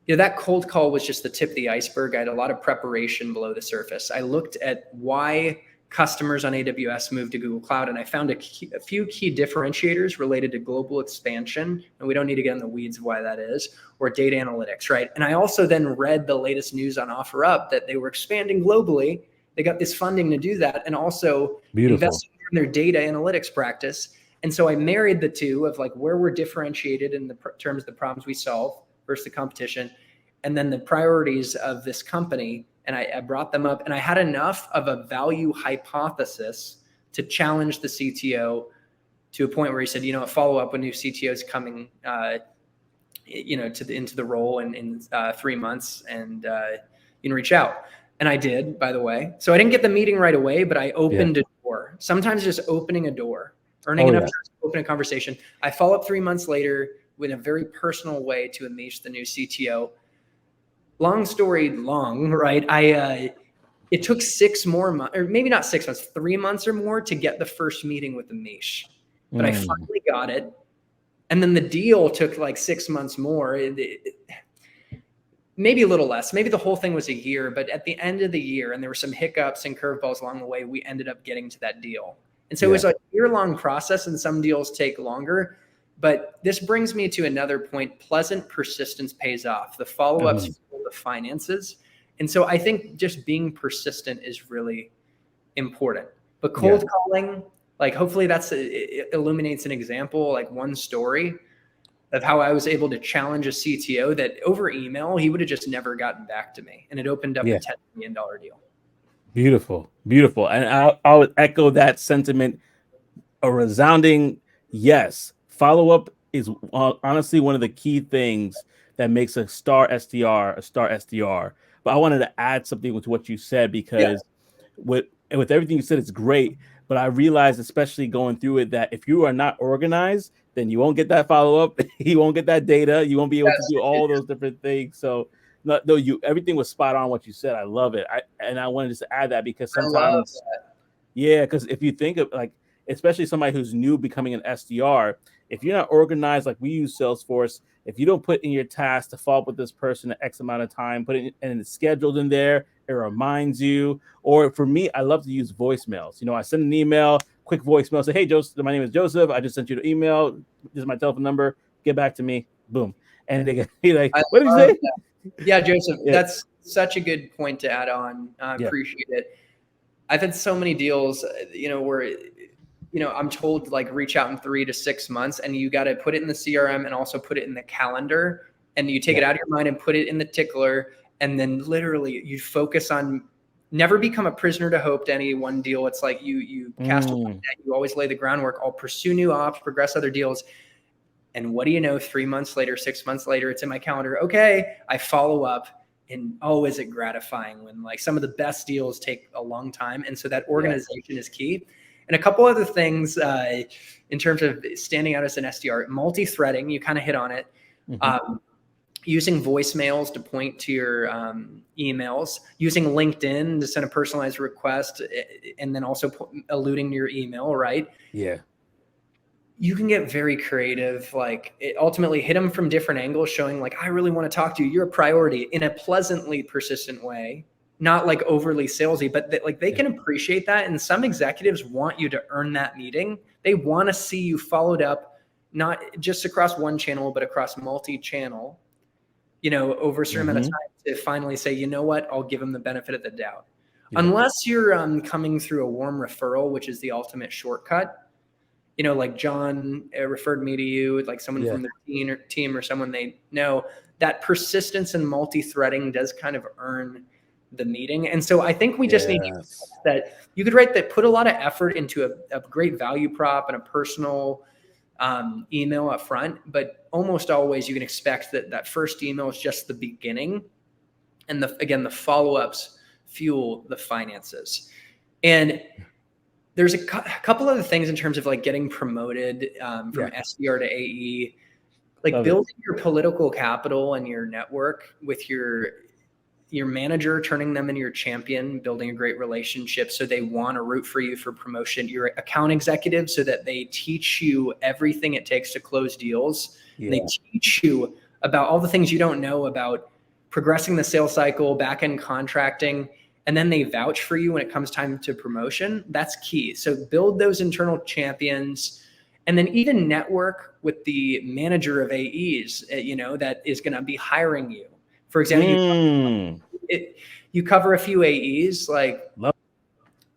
that cold call was just the tip of the iceberg. I had a lot of preparation below the surface. I looked at why customers on AWS moved to Google Cloud. And I found a few key differentiators related to global expansion. And we don't need to get in the weeds of why that is, or data analytics, right? And I also then read the latest news on OfferUp that they were expanding globally. They got this funding to do that, and also investing in their data analytics practice. And so I married the two of like where we're differentiated in the terms of the problems we solve versus the competition, and then the priorities of this company. And I brought them up, and I had enough of a value hypothesis to challenge the CTO to a point where he said, a follow-up when new CTO is coming, into the role in 3 months, and reach out. And I did, by the way. So I didn't get the meeting right away, but I opened a door. Sometimes just opening a door, earning enough time to open a conversation. I follow up 3 months later in a very personal way to Amish, the new CTO. Long story long, right? It took 6 more months, or maybe not 6 months, 3 months or more to get the first meeting with Amish. But I finally got it. And then the deal took like 6 months more. Maybe a little less. Maybe the whole thing was a year, but at the end of the year, and there were some hiccups and curveballs along the way, we ended up getting to that deal. And so it was a year-long process, and some deals take longer. But this brings me to another point. Pleasant persistence pays off. The follow-ups fuel the finances. And so I think just being persistent is really important. But cold calling, like hopefully it illuminates an example, like one story of how I was able to challenge a CTO that over email, he would have just never gotten back to me. And it opened up a $10 million deal. Beautiful, beautiful. And I would echo that sentiment, a resounding yes. Follow-up is honestly one of the key things that makes a star SDR a star SDR. But I wanted to add something with what you said, because with everything you said, it's great. But I realized, especially going through it, that if you are not organized, then you won't get that follow-up. You won't get that data. You won't be able to do all those different things. So everything was spot on what you said. I love it. I wanted just to add that, because sometimes, because if you think of like, especially somebody who's new becoming an SDR, if you're not organized, like we use Salesforce, if you don't put in your task to follow up with this person at X amount of time, put it and it's scheduled in there, it reminds you. Or for me, I love to use voicemails. I send an email, quick voicemail, say, hey, Joseph, my name is Joseph. I just sent you the email. This is my telephone number. Get back to me. Boom. And they get like, what did you say? Yeah, Joseph, that's such a good point to add on. I appreciate it. I've had so many deals, where I'm told like reach out in 3 to 6 months, and you got to put it in the CRM and also put it in the calendar, and you take it out of your mind and put it in the tickler. And then literally you focus on never become a prisoner to hope to any one deal. It's like you cast a net, you always lay the groundwork. I'll pursue new ops, progress other deals. And what do you know, 3 months later, 6 months later, it's in my calendar. Okay, I follow up. And is it gratifying when like some of the best deals take a long time. And so that organization is key. And a couple other things in terms of standing out as an SDR, multi-threading, you kind of hit on it. Using voicemails to point to your emails, using LinkedIn to send a personalized request, and then also alluding to your email, right? Yeah. You can get very creative, like ultimately hit them from different angles, showing like, I really want to talk to you. You're a priority in a pleasantly persistent way, not like overly salesy, but they can appreciate that. And some executives want you to earn that meeting. They want to see you followed up, not just across one channel, but across multi-channel, over a certain amount of time to finally say, you know what, I'll give them the benefit of the doubt. Unless you're coming through a warm referral, which is the ultimate shortcut. Like John referred me to you, like someone from the team or someone they know. That persistence and multi-threading does kind of earn the meeting. And so I think we just need to that you could write that, put a lot of effort into a great value prop and a personal email up front, but almost always you can expect that first email is just the beginning. And the follow-ups fuel the finances. And there's a couple other things in terms of like getting promoted from SDR to AE, like building your political capital and your network with your manager, turning them into your champion, building a great relationship so they want to root for you for promotion, your account executive so that they teach you everything it takes to close deals. And they teach you about all the things you don't know about progressing the sales cycle, back-end contracting. and then they vouch for you when it comes time to promotion, that's key. So build those internal champions, and then even network with the manager of AEs, that is going to be hiring you. For example, you cover a few AEs,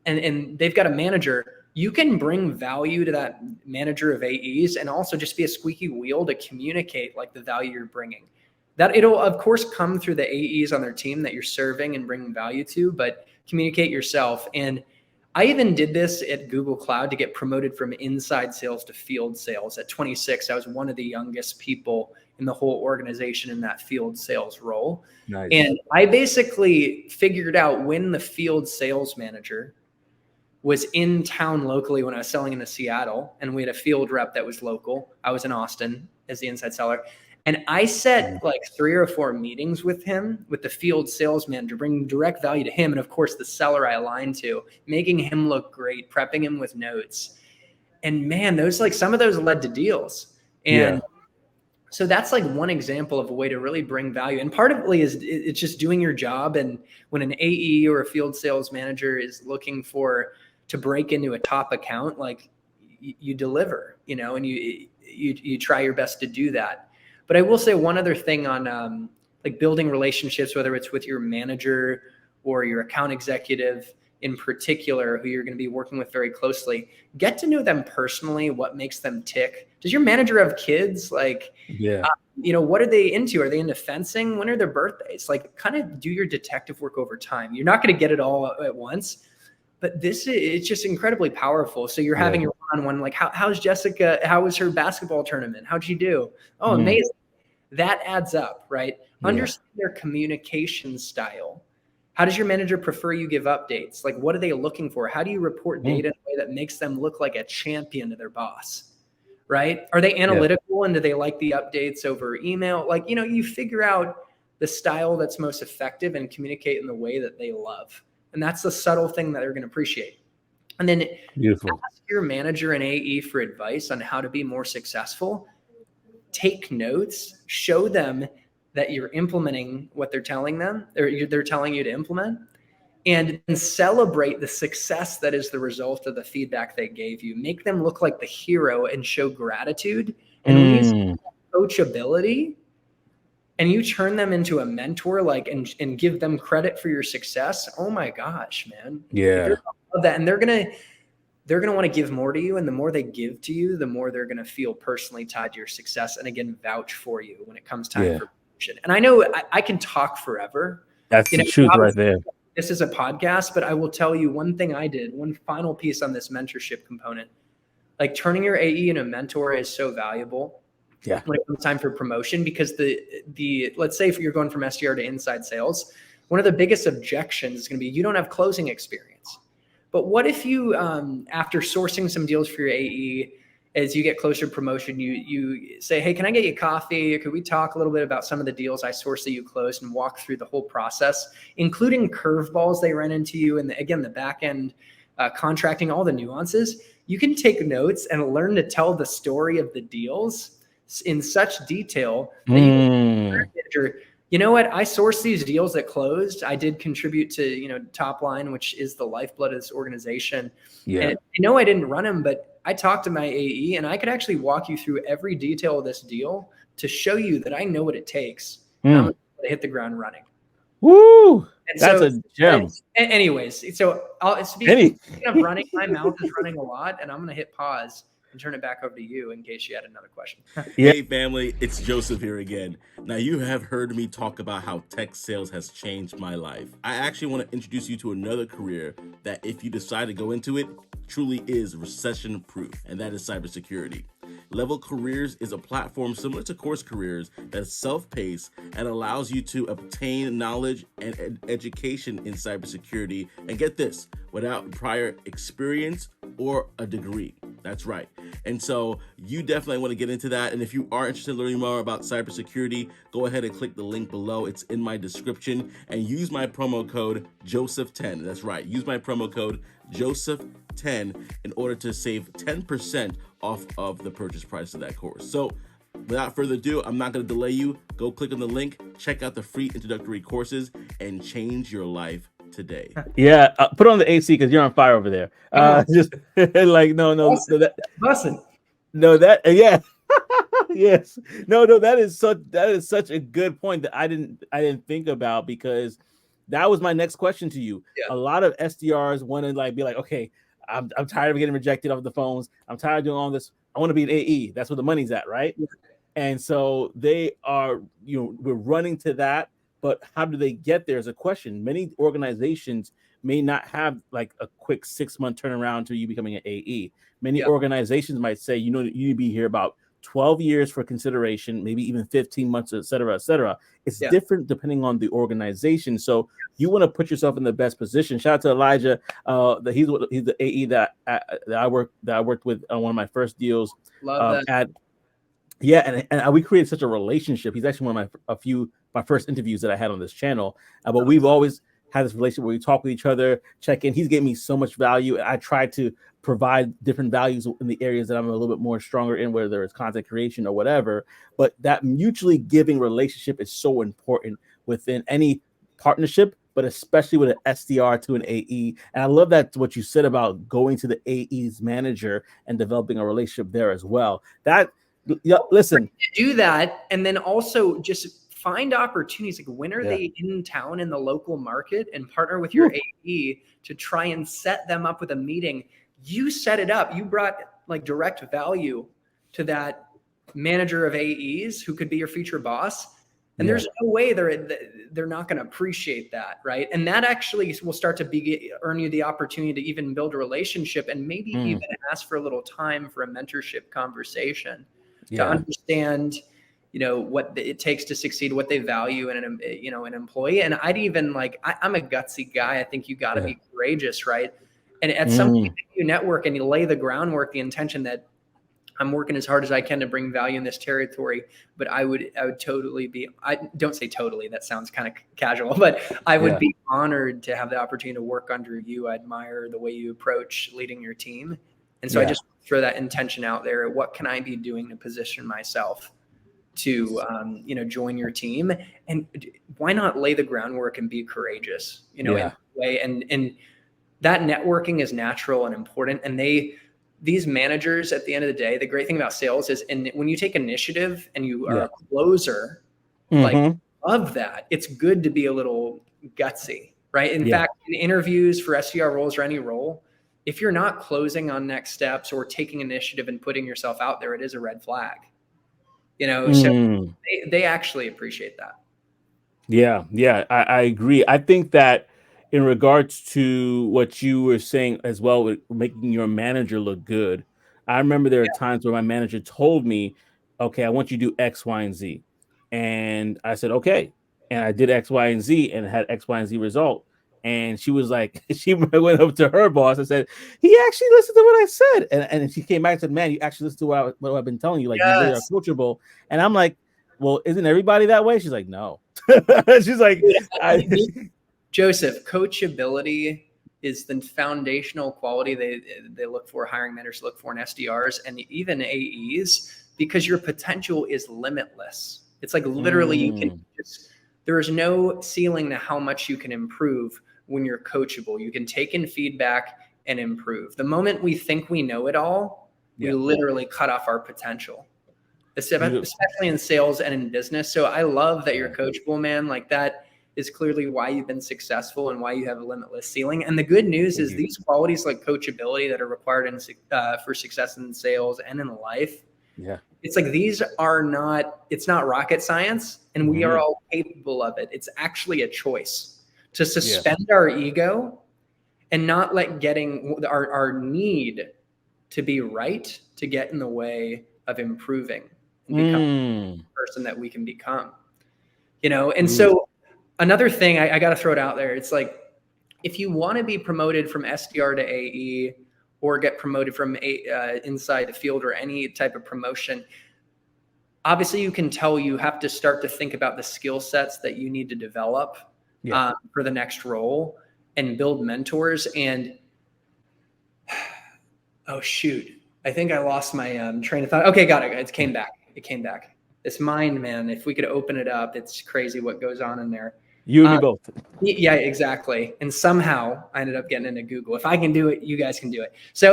and they've got a manager. You can bring value to that manager of AEs and also just be a squeaky wheel to communicate like the value you're bringing. That it'll of course come through the AEs on their team that you're serving and bringing value to, but communicate yourself. And I even did this at Google Cloud to get promoted from inside sales to field sales. At 26, I was one of the youngest people in the whole organization in that field sales role. Nice. And I basically figured out when the field sales manager was in town locally when I was selling into Seattle, and we had a field rep that was local. I was in Austin as the inside seller. And I set like 3 or 4 meetings with him, with the field sales manager, bringing direct value to him. And of course, the seller I aligned to, making him look great, prepping him with notes. And man, some of those led to deals. And so that's like one example of a way to really bring value. And part of it is it's just doing your job. And when an AE or a field sales manager is looking to break into a top account, like you deliver, and you try your best to do that. But I will say one other thing on like building relationships, whether it's with your manager or your account executive in particular, who you're going to be working with very closely, get to know them personally, what makes them tick. Does your manager have kids? What are they into? Are they into fencing? When are their birthdays? Like kind of do your detective work over time. You're not going to get it all at once, but it's just incredibly powerful. So you're having your one-on-one, like how's Jessica? How was her basketball tournament? How'd she do? Oh, amazing. That adds up, right? Understand their communication style. How does your manager prefer you give updates? Like, what are they looking for? How do you report data in a way that makes them look like a champion to their boss, right? Are they analytical and do they like the updates over email? Like, you figure out the style that's most effective and communicate in the way that they love. And that's the subtle thing that they're going to appreciate. And then ask your manager and AE for advice on how to be more successful. Take notes, show them that you're implementing what they're telling them, or they're telling you to implement, and celebrate the success that is the result of the feedback they gave you. Make them look like the hero and show gratitude. And when you see coachability and you turn them into a mentor, and give them credit for your success, oh my gosh, man. Yeah. Love that. And they're going to want to give more to you. And the more they give to you, the more they're going to feel personally tied to your success. And again, vouch for you when it comes time for promotion. And I know I can talk forever. That's the truth right there. This is a podcast, but I will tell you one thing I did, one final piece on this mentorship component. Like turning your AE into a mentor is so valuable. Yeah. When it comes time for promotion, because let's say if you're going from SDR to inside sales, one of the biggest objections is going to be you don't have closing experience. But what if you, after sourcing some deals for your AE, as you get closer to promotion, you say, hey, can I get you coffee? Or could we talk a little bit about some of the deals I sourced that you closed and walk through the whole process, including curveballs they run into you and the back end contracting, all the nuances. You can take notes and learn to tell the story of the deals in such detail that you know what? I sourced these deals that closed. I did contribute to, top line, which is the lifeblood of this organization. Yeah. And I know I didn't run them, but I talked to my AE and I could actually walk you through every detail of this deal to show you that I know what it takes. And I'm going to hit the ground running. Woo! And that's a gem. Anyways, so speaking of running, my mouth is running a lot, and I'm going to hit pause and turn it back over to you in case you had another question. Hey family, it's Joseph here again. Now you have heard me talk about how tech sales has changed my life. I actually want to introduce you to another career that if you decide to go into it, truly is recession proof, and that is cybersecurity. Level Careers is a platform similar to Course Careers that is self-paced and allows you to obtain knowledge and education in cybersecurity, and get this, without prior experience or a degree. That's right. And so you definitely want to get into that. And if you are interested in learning more about cybersecurity, go ahead and click the link below. It's in my description, and use my promo code Joseph10. That's right. Use my promo code Joseph10 in order to save 10% off of the purchase price of that course. So without further ado, I'm not going to delay you. Go click on the link, check out the free introductory courses, and change your life today? Yeah, put on the AC because you're on fire over there. Just like no, Bussin'. yeah. Yes. No, that is such a good point that I didn't think about, because that was my next question to you. Yeah. A lot of SDRs want to be like, okay, I'm tired of getting rejected off the phones. I'm tired of doing all this. I want to be an AE. That's where the money's at, right? Yeah. And so they are, we're running to that, but how do they get there is a question. Many organizations may not have like a quick 6-month turnaround to you becoming an AE. Many organizations might say, you need to be here about 12 years for consideration, maybe even 15 months, et cetera, et cetera. It's different depending on the organization. So you want to put yourself in the best position. Shout out to Elijah. He's the AE that I worked with on one of my first deals. Love that. And we created such a relationship. He's actually one of my first interviews that I had on this channel. But we've always had this relationship where we talk with each other, check in. He's gave me so much value. I try to provide different values in the areas that I'm a little bit more stronger in, whether it's content creation or whatever. But that mutually giving relationship is so important within any partnership, but especially with an SDR to an AE. And I love that what you said about going to the AE's manager and developing a relationship there as well. Listen, do that, and then also just find opportunities. Like, when are they in town in the local market, and partner with your AE to try and set them up with a meeting. You set it up. You brought like direct value to that manager of AEs who could be your future boss. And there's no way they're not going to appreciate that, right? And that actually will start to earn you the opportunity to even build a relationship, and maybe even ask for a little time for a mentorship conversation to understand, what it takes to succeed, what they value in an employee. And I'd even I'm a gutsy guy. I think you got to be courageous, right? And at some point you network and you lay the groundwork, the intention that I'm working as hard as I can to bring value in this territory, but I would totally be, I don't say totally, that sounds kind of casual, but I would be honored to have the opportunity to work under you. I admire the way you approach leading your team. And so I just throw that intention out there. What can I be doing to position myself to, join your team? And why not lay the groundwork and be courageous, in a way. And that networking is natural and important. And these managers, at the end of the day, the great thing about sales is, and when you take initiative and you are a closer, of that, it's good to be a little gutsy, right? In fact, in interviews for SDR roles or any role, if you're not closing on next steps or taking initiative and putting yourself out there, it is a red flag, so they actually appreciate that. Yeah, I agree. I think that in regards to what you were saying as well, with making your manager look good, I remember there are times where my manager told me, okay, I want you to do X, Y, and Z. And I said, okay. And I did X, Y, and Z and had X, Y, and Z result. And she was like, she went up to her boss and said, he actually listened to what I said. And she came back and said, man, you actually listened to what I've been telling you. Like, you really are coachable. And I'm like, well, isn't everybody that way? She's like, no. She's like, Joseph, coachability is the foundational quality they look for, hiring managers look for in SDRs and even AEs, because your potential is limitless. It's like literally you can there is no ceiling to how much you can improve when you're coachable. You can take in feedback and improve. The moment we think we know it all, we literally cut off our potential, especially in sales and in business. So I love that you're coachable, man. Like, that is clearly why you've been successful and why you have a limitless ceiling. And the good news is these qualities like coachability that are required for success in sales and in life. Yeah. It's like, it's not rocket science, and we are all capable of it. It's actually a choice to suspend our ego and not let getting our need to be right to get in the way of improving and becoming the person that we can become, And so another thing I got to throw it out there. It's like, if you want to be promoted from SDR to AE, or get promoted from inside the field, or any type of promotion, obviously you can tell you have to start to think about the skill sets that you need to develop for the next role, and build mentors. And oh shoot, I think I lost my train of thought. Okay, got it. It came back. This mind, man, if we could open it up, it's crazy what goes on in there. You and me both. Yeah, exactly. And somehow I ended up getting into Google. If I can do it, you guys can do it. So,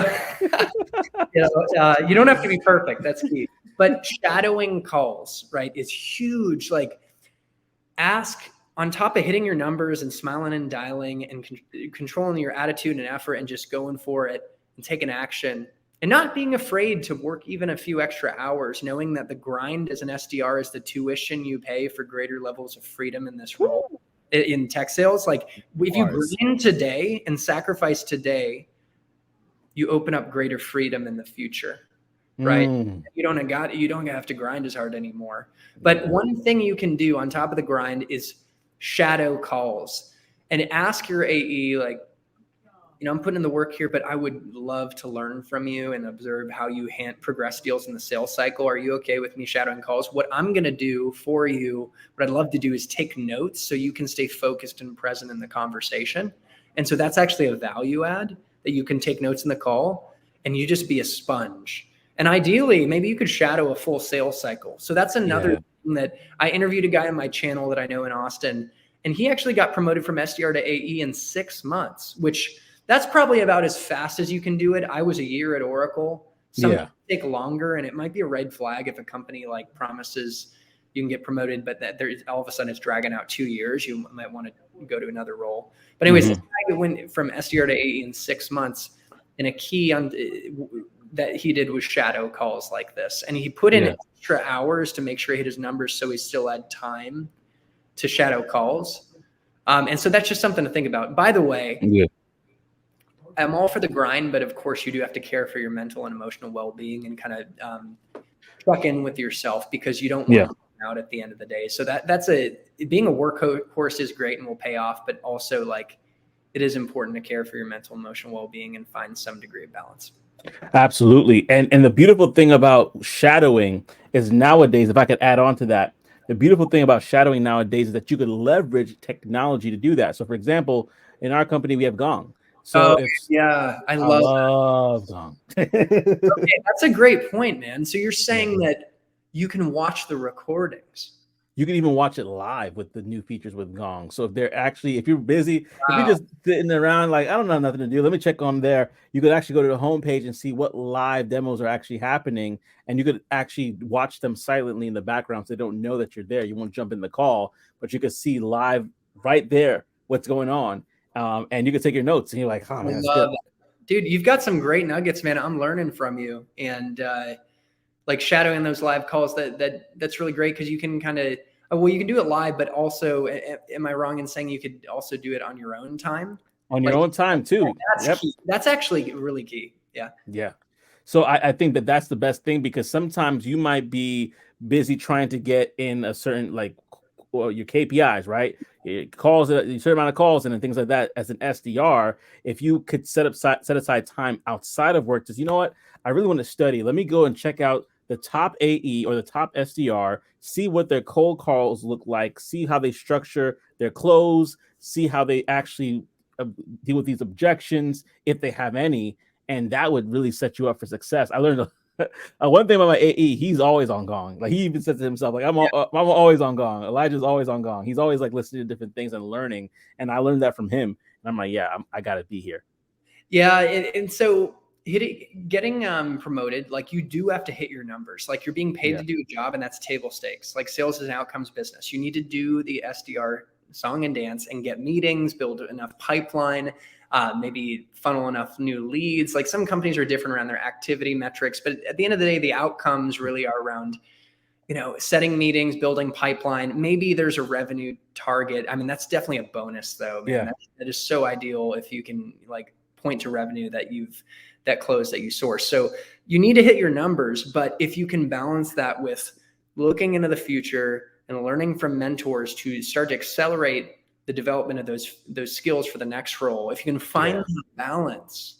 you don't have to be perfect. That's key. But shadowing calls, right, is huge. Like, ask on top of hitting your numbers and smiling and dialing and controlling your attitude and effort and just going for it and taking action and not being afraid to work even a few extra hours, knowing that the grind as an SDR is the tuition you pay for greater levels of freedom in this role. In tech sales, like if you grind today and sacrifice today, you open up greater freedom in the future, right? You don't have to grind as hard anymore. But one thing you can do on top of the grind is shadow calls and ask your AE, like, I'm putting in the work here, but I would love to learn from you and observe how you progress deals in the sales cycle. Are you okay with me shadowing calls? What I'm going to do for you, what I'd love to do is take notes so you can stay focused and present in the conversation. And so that's actually a value add, that you can take notes in the call and you just be a sponge. And ideally, maybe you could shadow a full sales cycle. So that's another thing that I interviewed a guy on my channel that I know in Austin, and he actually got promoted from SDR to AE in 6 months, which that's probably about as fast as you can do it. I was a year at Oracle. Some take longer, and it might be a red flag if a company like promises you can get promoted, but that there's all of a sudden it's dragging out 2 years. You might want to go to another role. But anyways, this guy went from SDR to AE in 6 months, and a key that he did was shadow calls like this, and he put in extra hours to make sure he hit his numbers, so he still had time to shadow calls. And so that's just something to think about. By the way, I'm all for the grind, but of course you do have to care for your mental and emotional well-being and kind of check in with yourself, because you don't want to burn out at the end of the day. So being a workhorse is great and will pay off, but also like it is important to care for your mental and emotional well-being and find some degree of balance. Absolutely. And the beautiful thing about shadowing is nowadays, if I could add on to that, the beautiful thing about shadowing nowadays is that you could leverage technology to do that. So for example, in our company, we have Gong. So I love Gong. Okay, that's a great point, man. So you're saying that you can watch the recordings. You can even watch it live with the new features with Gong. So if you're busy, if you're just sitting around like, I don't know, nothing to do, let me check on there. You could actually go to the homepage and see what live demos are actually happening. And you could actually watch them silently in the background so they don't know that you're there. You won't jump in the call, but you could see live right there what's going on. And you can take your notes and you're like, oh man, that's good. Dude, you've got some great nuggets, man. I'm learning from you. And like shadowing those live calls, that's really great, because you can kind of, you can do it live, but also, am I wrong in saying you could also do it on your own time? On your own time too. That's key. That's actually really key. Yeah. So I think that's the best thing, because sometimes you might be busy trying to get in a certain your KPIs, right? Calls, a certain amount of calls and things like that. As an SDR, if you could set aside time outside of work, you know what? I really want to study. Let me go and check out the top AE or the top SDR, see what their cold calls look like, see how they structure their close, see how they actually deal with these objections, if they have any, and that would really set you up for success. I learned one thing about my AE, he's always on Gong. Like, he even said to himself, like, I'm always on Gong. Elijah's always on Gong. He's always like listening to different things and learning, and I learned that from him. And I'm like, I got to be here. Yeah, and so getting promoted, like, you do have to hit your numbers. Like, you're being paid to do a job, and that's table stakes. Like, sales is an outcomes business. You need to do the SDR song and dance and get meetings, build enough pipeline, maybe funnel enough new leads. Like, some companies are different around their activity metrics, but at the end of the day, the outcomes really are around, setting meetings, building pipeline. Maybe there's a revenue target. I mean, that's definitely a bonus though, man. That is so ideal if you can point to revenue that close that you source. So you need to hit your numbers, but if you can balance that with looking into the future and learning from mentors to start to accelerate the development of those skills for the next role, if you can find the balance,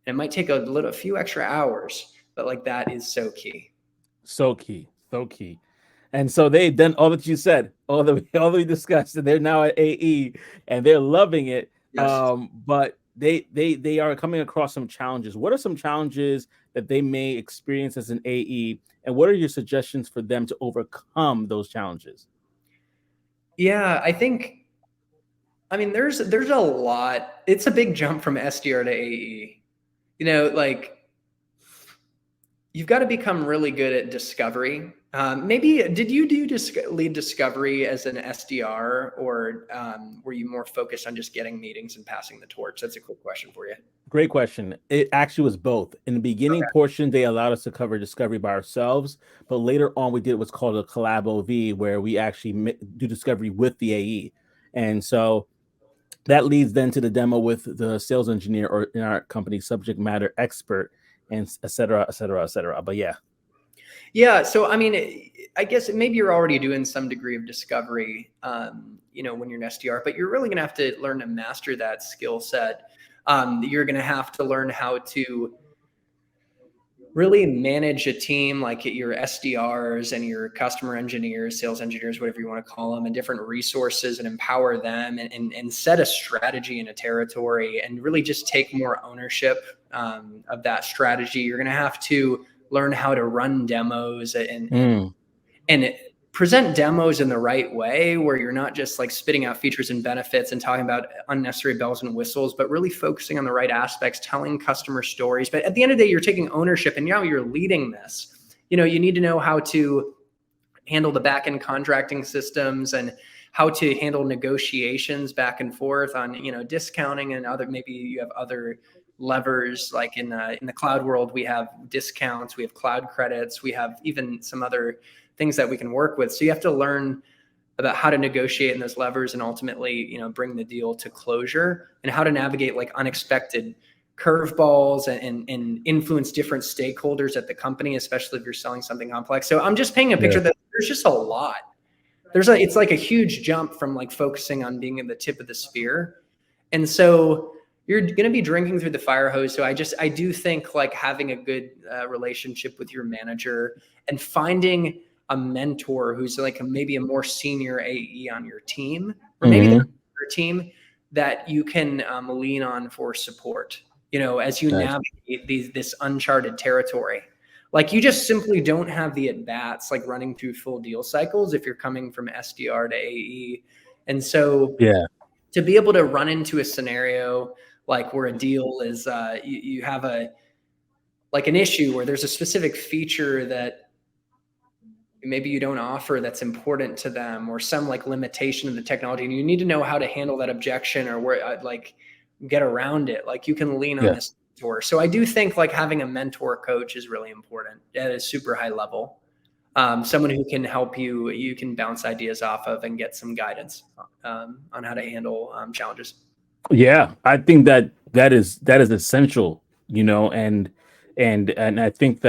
it might take a few extra hours, but that is so key. So key. And so they've done all that you said, all that we discussed, and they're now at AE and they're loving it. Yes. But they are coming across some challenges. What are some challenges that they may experience as an AE, and what are your suggestions for them to overcome those challenges? Yeah, I mean, there's a lot. It's a big jump from SDR to AE. Like you've got to become really good at discovery. Maybe did you do lead discovery as an SDR, or were you more focused on just getting meetings and passing the torch? That's a quick question for you. Great question. It actually was both. In the beginning portion, they allowed us to cover discovery by ourselves, but later on, we did what's called a collab OV, where we actually do discovery with the AE. And so that leads then to the demo with the sales engineer, or in our company, subject matter expert, and et cetera, et cetera, et cetera. But yeah. Yeah. So, I mean, I guess maybe you're already doing some degree of discovery, when you're an SDR, but you're really going to have to learn to master that skill set. You're going to have to learn how to really manage a team, like your SDRs and your customer engineers, sales engineers, whatever you want to call them, and different resources, and empower them, and set a strategy in a territory, and really just take more ownership of that strategy. You're going to have to learn how to run demos and present demos in the right way, where you're not just like spitting out features and benefits and talking about unnecessary bells and whistles, but really focusing on the right aspects, telling customer stories. But at the end of the day, you're taking ownership, and now you're leading this. You need to know how to handle the back-end contracting systems, and how to handle negotiations back and forth on, discounting, and maybe you have other levers, like in the cloud world, we have discounts, we have cloud credits, we have even some other things that we can work with. So you have to learn about how to negotiate in those levers, and ultimately, bring the deal to closure, and how to navigate like unexpected curveballs and influence different stakeholders at the company, especially if you're selling something complex. So I'm just painting a picture that there's just a lot. It's like a huge jump from like focusing on being at the tip of the spear. And so you're going to be drinking through the fire hose. So I do think like having a good relationship with your manager, and finding a mentor who's like maybe a more senior AE on your team, or maybe your team, that you can lean on for support, as you navigate this uncharted territory. Like you just simply don't have the at-bats like running through full deal cycles if you're coming from SDR to AE. And so to be able to run into a scenario like where a deal is, you have an issue where there's a specific feature that maybe you don't offer that's important to them, or some like limitation of the technology, and you need to know how to handle that objection, or where get around it. Like you can lean on this mentor. So I do think like having a mentor coach is really important at a super high level. Someone who can help you can bounce ideas off of and get some guidance on how to handle challenges. Yeah, I think that is essential, and I think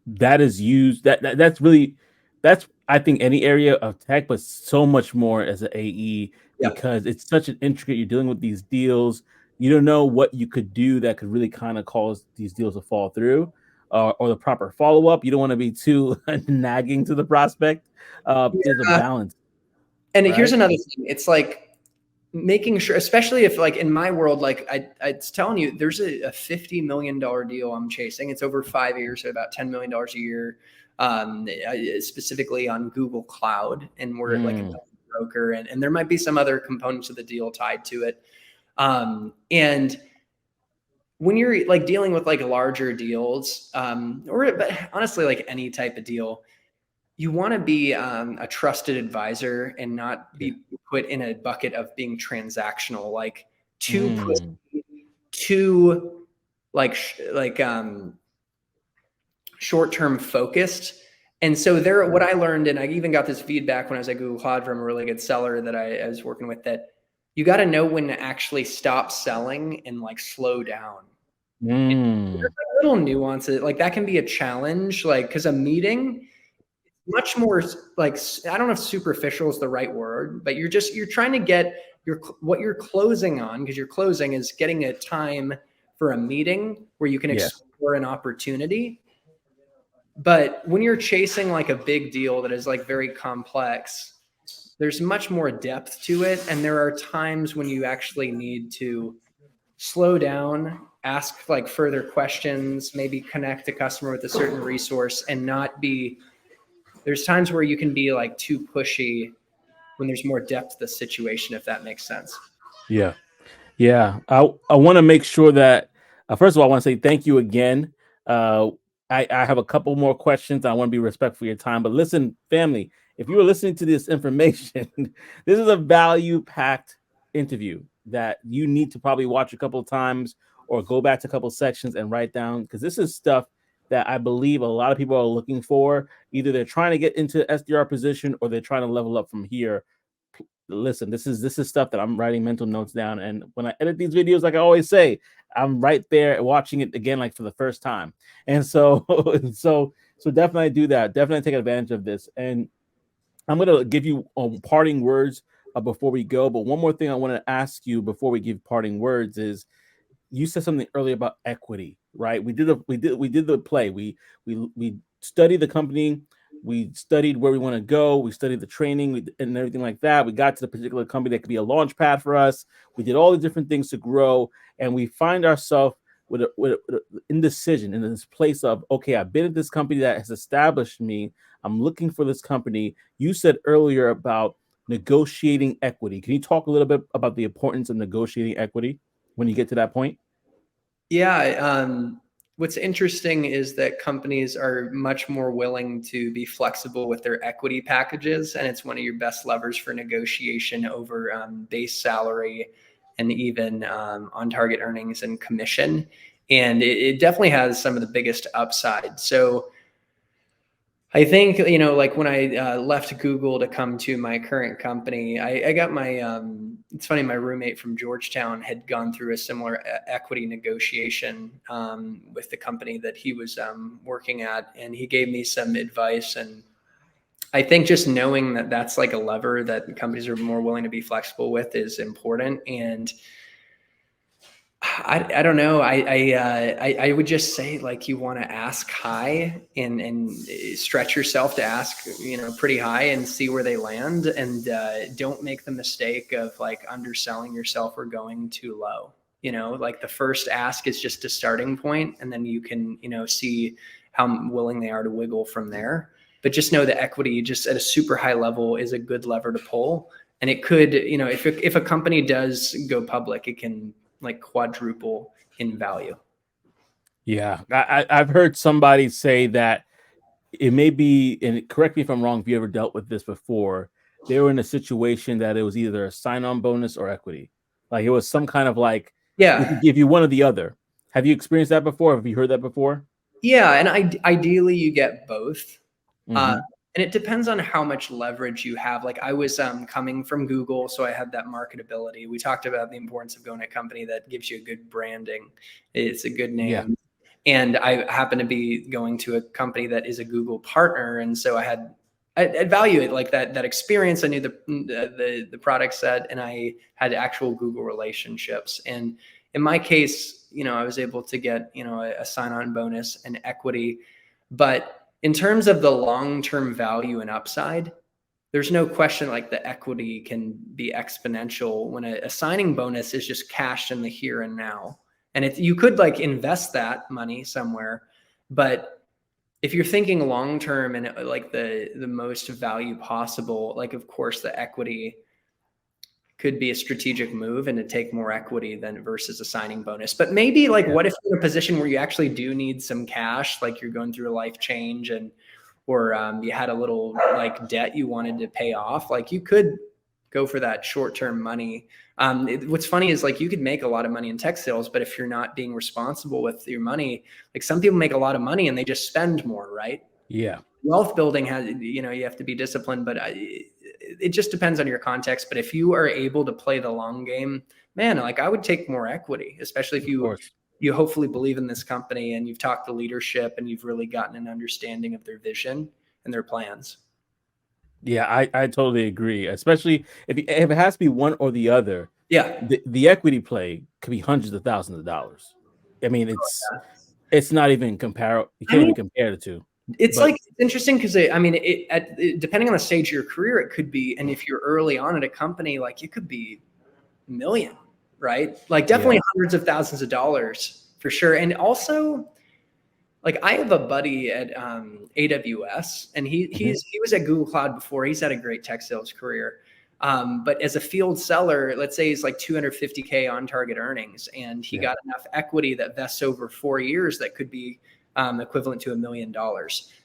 that is used, that's I think any area of tech, but so much more as an AE, because it's such an intricate, you're dealing with these deals, you don't know what you could do that could really kind of cause these deals to fall through, or the proper follow-up. You don't want to be too nagging to the prospect. There's a balance. And here's another thing. It's like making sure, especially if like in my world, like I was telling you, there's a $50 million deal I'm chasing. It's over 5 years, so about $10 million a year, specifically on Google Cloud. And we're like a broker, and there might be some other components of the deal tied to it. And when you're like dealing with like larger deals, but honestly, like any type of deal, you want to be a trusted advisor, and not be put in a bucket of being transactional, like too short-term focused. And so what I learned, and I even got this feedback when I was at Google Cloud from a really good seller that I was working with, that you got to know when to actually stop selling and like slow down. There's like little nuances, like that can be a challenge, like because a meeting, much more like, I don't know if superficial is the right word, but you're trying to get what you're closing on, because your closing is getting a time for a meeting where you can explore an opportunity. But when you're chasing like a big deal that is like very complex, there's much more depth to it. And there are times when you actually need to slow down, ask like further questions, maybe connect a customer with a certain resource, and not be, there's times where you can be like too pushy when there's more depth to the situation, if that makes sense. Yeah. Yeah. I want to make sure that, first of all, I want to say thank you again. Uh, I have a couple more questions. I want to be respectful of your time. But listen, family, if you are listening to this information, this is a value-packed interview that you need to probably watch a couple of times or go back to a couple of sections and write down, because this is stuff that I believe a lot of people are looking for. Either they're trying to get into SDR position or they're trying to level up from here. Listen, this is stuff that I'm writing mental notes down, and when I edit these videos, like I always say, I'm right there watching it again, like for the first time. And so so definitely do that. Definitely take advantage of this. And I'm gonna give you parting words before we go. But one more thing I want to ask you before we give parting words is, you said something earlier about equity, right? We did the play. We studied the company. We studied where we want to go. We studied the training and everything like that. We got to the particular company that could be a launch pad for us. We did all the different things to grow, and we find ourselves with a indecision in this place of, okay, I've been at this company that has established me. I'm looking for this company. You said earlier about negotiating equity. Can you talk a little bit about the importance of negotiating equity when you get to that point? Yeah. What's interesting is that companies are much more willing to be flexible with their equity packages, and it's one of your best levers for negotiation over base salary and even on-target earnings and commission. And it definitely has some of the biggest upside. So I think, like when I left Google to come to my current company, I got my, it's funny, my roommate from Georgetown had gone through a similar equity negotiation with the company that he was working at. And he gave me some advice. And I think just knowing that that's like a lever that companies are more willing to be flexible with is important. And I don't know. I would just say, like, you want to ask high and stretch yourself to ask, pretty high and see where they land. And don't make the mistake of like underselling yourself or going too low. Like the first ask is just a starting point, and then you can, see how willing they are to wiggle from there. But just know that equity just at a super high level is a good lever to pull. And it could, if a company does go public, it can like quadruple in value. Yeah, I've heard somebody say that it may be, and correct me if I'm wrong, if you ever dealt with this before, they were in a situation that it was either a sign-on bonus or equity. Like it was some kind of like, we could Yeah. give you one or the other. Have you experienced that before? Have you heard that before? Yeah. And ideally you get both. Mm-hmm. And it depends on how much leverage you have. Like I was coming from Google, so I had that marketability. We talked about the importance of going to a company that gives you a good branding. It's a good name. Yeah. And I happen to be going to a company that is a Google partner. And so I value it, like that experience. I knew the product set, and I had actual Google relationships. And in my case, I was able to get, a sign-on bonus and equity. But in terms of the long-term value and upside, there's no question like the equity can be exponential when a signing bonus is just cashed in the here and now. And you could like invest that money somewhere, but if you're thinking long-term and like the most value possible, like of course the equity could be a strategic move and to take more equity than versus a signing bonus. But maybe like, what if you're in a position where you actually do need some cash, like you're going through a life change or you had a little like debt you wanted to pay off, like you could go for that short-term money. What's funny is like you could make a lot of money in tech sales, but if you're not being responsible with your money, like some people make a lot of money and they just spend more, right? Yeah. Wealth building has, you have to be disciplined, but it just depends on your context. But if you are able to play the long game, man, like I would take more equity, especially if you hopefully believe in this company and you've talked to leadership and you've really gotten an understanding of their vision and their plans. Yeah, I totally agree. Especially if it has to be one or the other. Yeah. The equity play could be hundreds of thousands of dollars. I mean, it's not even comparable. You can't even compare the two. It's interesting because depending on the stage of your career, it could be, and if you're early on at a company, like it could be $1 million, right? Like definitely hundreds of thousands of dollars for sure. And also, like I have a buddy at AWS, and he was at Google Cloud before. He's had a great tech sales career, But as a field seller, let's say he's like 250K on target earnings, and he got enough equity that vests over 4 years that could be equivalent to $1 million.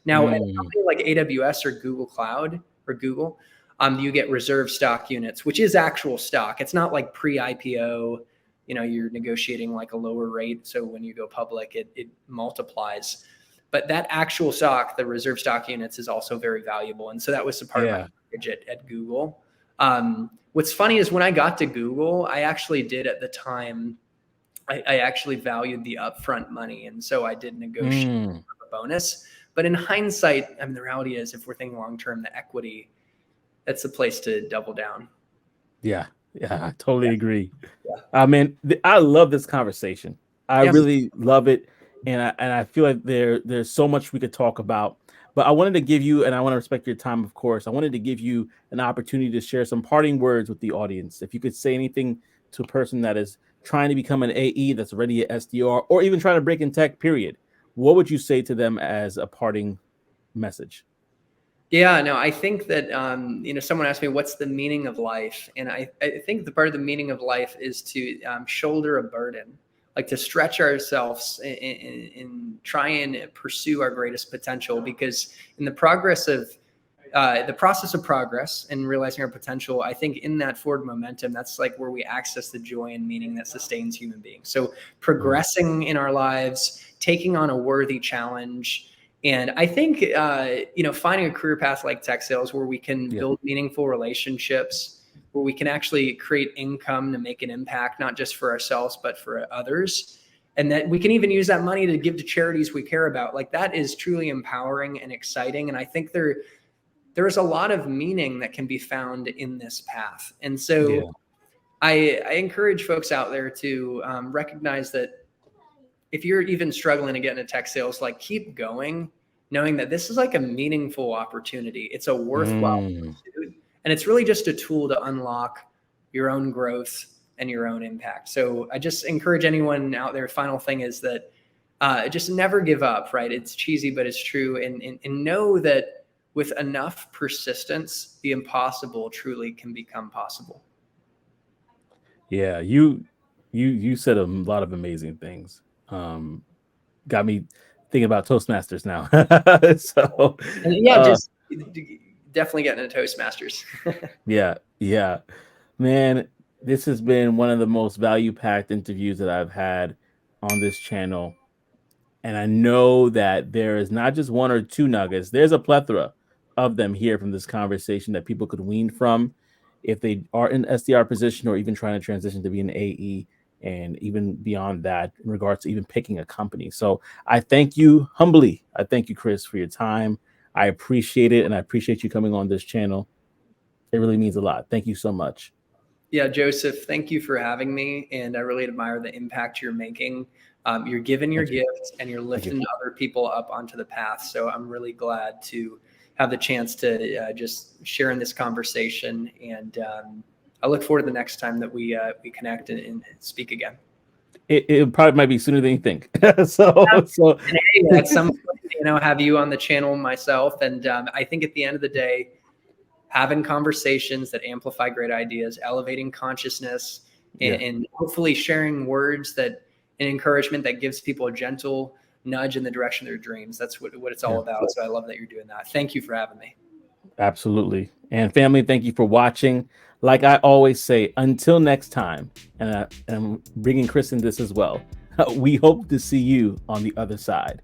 Now, at a company like AWS or Google Cloud or Google, you get reserve stock units, which is actual stock. It's not like pre-IPO, you're negotiating like a lower rate. So when you go public, it multiplies. But that actual stock, the reserve stock units, is also very valuable. And so that was a part of my package at Google. What's funny is when I got to Google, I actually did at the time, I actually valued the upfront money. And so I did negotiate a bonus. But in hindsight, I mean, the reality is if we're thinking long-term, the equity, that's the place to double down. Yeah, I totally agree. Yeah. I mean, I love this conversation. I really love it. And I feel like there's so much we could talk about. But I wanted to give you, and I want to respect your time, of course, I wanted to give you an opportunity to share some parting words with the audience. If you could say anything to a person that is trying to become an AE, that's already an SDR, or even trying to break in tech, period, what would you say to them as a parting message? Yeah, no, I think that, someone asked me, what's the meaning of life? And I think the part of the meaning of life is to shoulder a burden, like to stretch ourselves and try and pursue our greatest potential, because in the process of progress and realizing our potential, I think in that forward momentum, that's like where we access the joy and meaning that sustains human beings. So progressing in our lives, taking on a worthy challenge. And I think, finding a career path like tech sales where we can build meaningful relationships, where we can actually create income to make an impact, not just for ourselves, but for others. And that we can even use that money to give to charities we care about. Like, that is truly empowering and exciting. And I think there's a lot of meaning that can be found in this path. And so I encourage folks out there to recognize that if you're even struggling to get into tech sales, like, keep going, knowing that this is like a meaningful opportunity. It's a worthwhile pursuit. And it's really just a tool to unlock your own growth and your own impact. So I just encourage anyone out there, final thing is that just never give up, right? It's cheesy, but it's true. And know that with enough persistence, the impossible truly can become possible. Yeah, you said a lot of amazing things. Got me thinking about Toastmasters now. So just definitely getting into Toastmasters. Yeah, man, this has been one of the most value-packed interviews that I've had on this channel. And I know that there is not just one or two nuggets. There's a plethora of them here from this conversation that people could wean from if they are in SDR position or even trying to transition to be an AE, and even beyond that in regards to even picking a company. So I thank you humbly. I thank you, Chris, for your time. I appreciate it. And I appreciate you coming on this channel. It really means a lot. Thank you so much. Yeah, Joseph, thank you for having me. And I really admire the impact you're making. You're giving your gift and you're lifting other people up onto the path. So I'm really glad to have the chance to just share in this conversation. And I look forward to the next time that we connect and speak again. It probably might be sooner than you think. so and hey, at some point, have you on the channel myself. And I think at the end of the day, having conversations that amplify great ideas, elevating consciousness, and hopefully sharing words and encouragement that gives people a gentle nudge in the direction of their dreams. That's what it's all about. So I love that you're doing that. Thank you for having me. Absolutely. And family, thank you for watching. Like I always say, until next time, and I'm bringing Chris in this as well, we hope to see you on the other side.